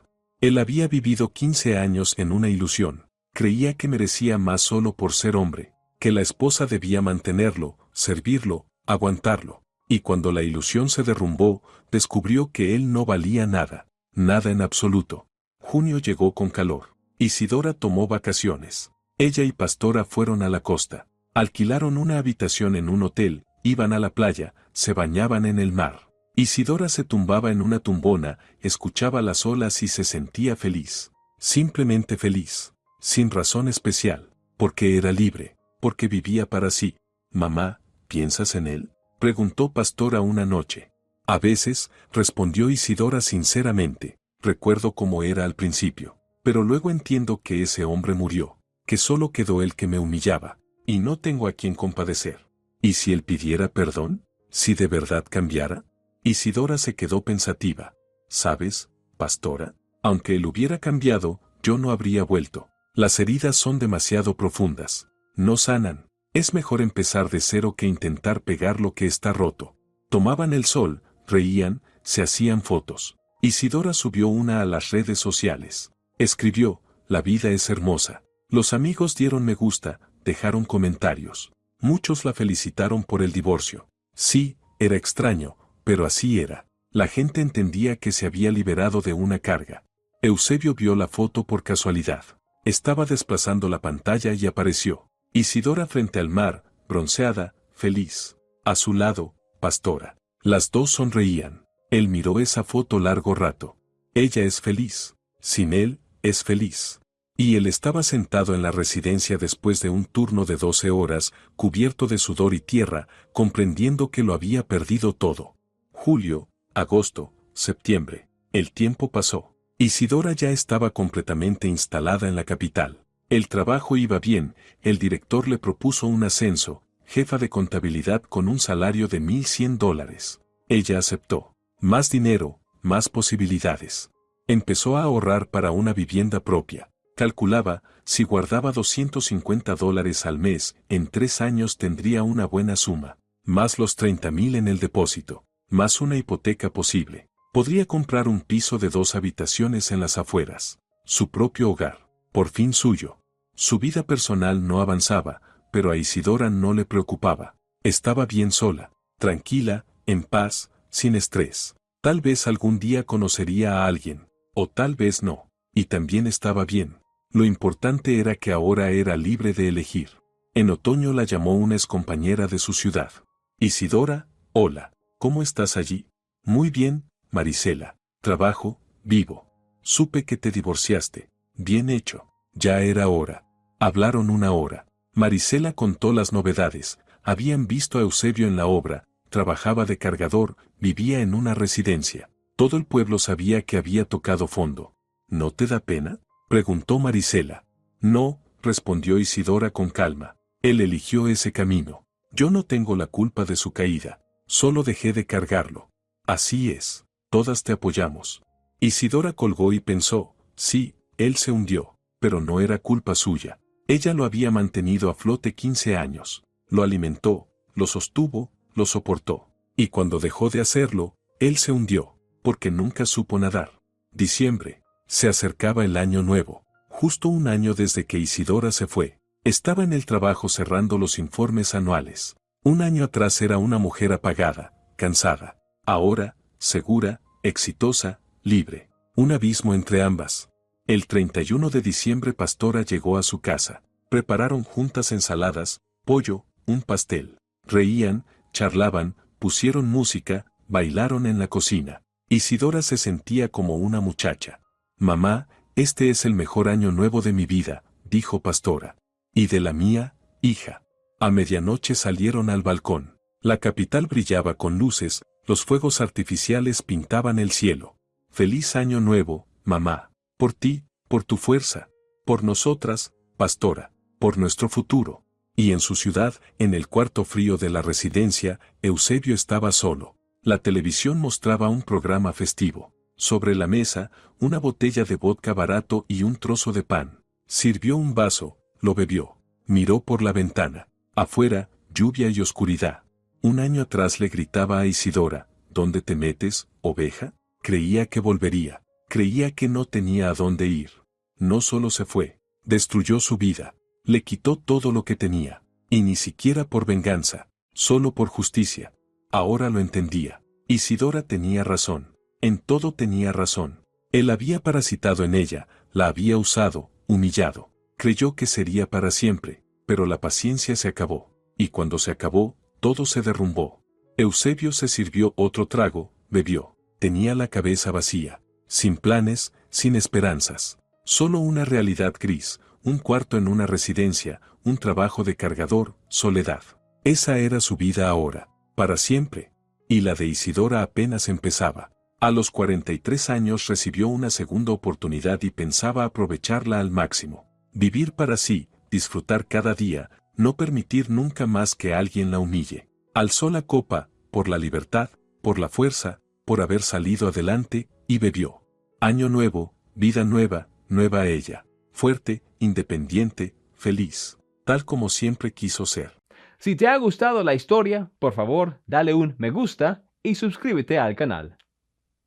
Él había vivido 15 años en una ilusión. Creía que merecía más solo por ser hombre, que la esposa debía mantenerlo, servirlo, aguantarlo. Y cuando la ilusión se derrumbó, descubrió que él no valía nada, nada en absoluto. Junio llegó con calor. Isidora tomó vacaciones. Ella y Pastora fueron a la costa. Alquilaron una habitación en un hotel, iban a la playa, se bañaban en el mar. Isidora se tumbaba en una tumbona, escuchaba las olas y se sentía feliz. Simplemente feliz. Sin razón especial. Porque era libre. Porque vivía para sí. Mamá, ¿piensas en él?, preguntó Pastora una noche. A veces, respondió Isidora sinceramente, recuerdo cómo era al principio. Pero luego entiendo que ese hombre murió, que solo quedó el que me humillaba, y no tengo a quien compadecer. ¿Y si él pidiera perdón? ¿Si de verdad cambiara? Isidora se quedó pensativa. ¿Sabes, Pastora? Aunque él hubiera cambiado, yo no habría vuelto. Las heridas son demasiado profundas. No sanan. Es mejor empezar de cero que intentar pegar lo que está roto. Tomaban el sol, reían, se hacían fotos. Isidora subió una a las redes sociales. Escribió, la vida es hermosa. Los amigos dieron me gusta, dejaron comentarios. Muchos la felicitaron por el divorcio. Sí, era extraño, pero así era. La gente entendía que se había liberado de una carga. Eusebio vio la foto por casualidad. Estaba desplazando la pantalla y apareció. Isidora frente al mar, bronceada, feliz. A su lado, Pastora. Las dos sonreían. Él miró esa foto largo rato. Ella es feliz. Sin él, es feliz. Y él estaba sentado en la residencia después de un turno de 12 horas, cubierto de sudor y tierra, comprendiendo que lo había perdido todo. Julio, agosto, septiembre. El tiempo pasó. Isidora ya estaba completamente instalada en la capital. El trabajo iba bien, el director le propuso un ascenso, jefa de contabilidad con un salario de $1,100. Ella aceptó. Más dinero, más posibilidades. Empezó a ahorrar para una vivienda propia. Calculaba, si guardaba $250 al mes, en 3 años tendría una buena suma. Más los 30,000 en el depósito. Más una hipoteca posible. Podría comprar un piso de 2 habitaciones en las afueras. Su propio hogar. Por fin suyo. Su vida personal no avanzaba, pero a Isidora no le preocupaba. Estaba bien sola, tranquila, en paz, sin estrés. Tal vez algún día conocería a alguien, o tal vez no. Y también estaba bien. Lo importante era que ahora era libre de elegir. En otoño la llamó una excompañera de su ciudad. Isidora, hola, ¿cómo estás allí? Muy bien, Marisela. Trabajo, vivo. Supe que te divorciaste. Bien hecho. Ya era hora. Hablaron 1 hora. Marisela contó las novedades. Habían visto a Eusebio en la obra, trabajaba de cargador, vivía en una residencia. Todo el pueblo sabía que había tocado fondo. ¿No te da pena?, preguntó Marisela. No, respondió Isidora con calma. Él eligió ese camino. Yo no tengo la culpa de su caída. Solo dejé de cargarlo. Así es. Todas te apoyamos. Isidora colgó y pensó, sí, él se hundió, pero no era culpa suya. Ella lo había mantenido a flote 15 años. Lo alimentó, lo sostuvo, lo soportó. Y cuando dejó de hacerlo, él se hundió, porque nunca supo nadar. Diciembre. Se acercaba el año nuevo. justo un año desde que Isidora se fue. Estaba en el trabajo cerrando los informes anuales. Un año atrás era una mujer apagada, cansada. Ahora, segura, exitosa, libre. Un abismo entre ambas. El 31 de diciembre Pastora llegó a su casa. Prepararon juntas ensaladas, pollo, un pastel. Reían, charlaban, pusieron música, bailaron en la cocina. Isidora se sentía como una muchacha. Mamá, este es el mejor año nuevo de mi vida, dijo Pastora. Y de la mía, hija. A medianoche salieron al balcón. La capital brillaba con luces, los fuegos artificiales pintaban el cielo. Feliz año nuevo, mamá. Por ti, por tu fuerza. Por nosotras, Pastora. Por nuestro futuro. Y en su ciudad, en el cuarto frío de la residencia, Eusebio estaba solo. La televisión mostraba un programa festivo. Sobre la mesa, una botella de vodka barato y un trozo de pan. Sirvió un vaso, lo bebió. Miró por la ventana. Afuera, lluvia y oscuridad. Un año atrás le gritaba a Isidora, ¿dónde te metes, oveja? Creía que volvería. Creía que no tenía a dónde ir. No solo se fue. Destruyó su vida. Le quitó todo lo que tenía. Y ni siquiera por venganza. Solo por justicia. Ahora lo entendía. Isidora tenía razón. En todo tenía razón. Él había parasitado en ella, la había usado, humillado. Creyó que sería para siempre, pero la paciencia se acabó. Y cuando se acabó, todo se derrumbó. Eusebio se sirvió otro trago, bebió. Tenía la cabeza vacía. Sin planes, sin esperanzas. Solo una realidad gris, un cuarto en una residencia, un trabajo de cargador, soledad. Esa era su vida ahora, para siempre. Y la de Isidora apenas empezaba. A los 43 años recibió una segunda oportunidad y pensaba aprovecharla al máximo. Vivir para sí, disfrutar cada día, no permitir nunca más que alguien la humille. Alzó la copa, por la libertad, por la fuerza, por haber salido adelante, y bebió. Año nuevo, vida nueva, nueva ella. Fuerte, independiente, feliz. Tal como siempre quiso ser. Si te ha gustado la historia, por favor, dale un me gusta y suscríbete al canal.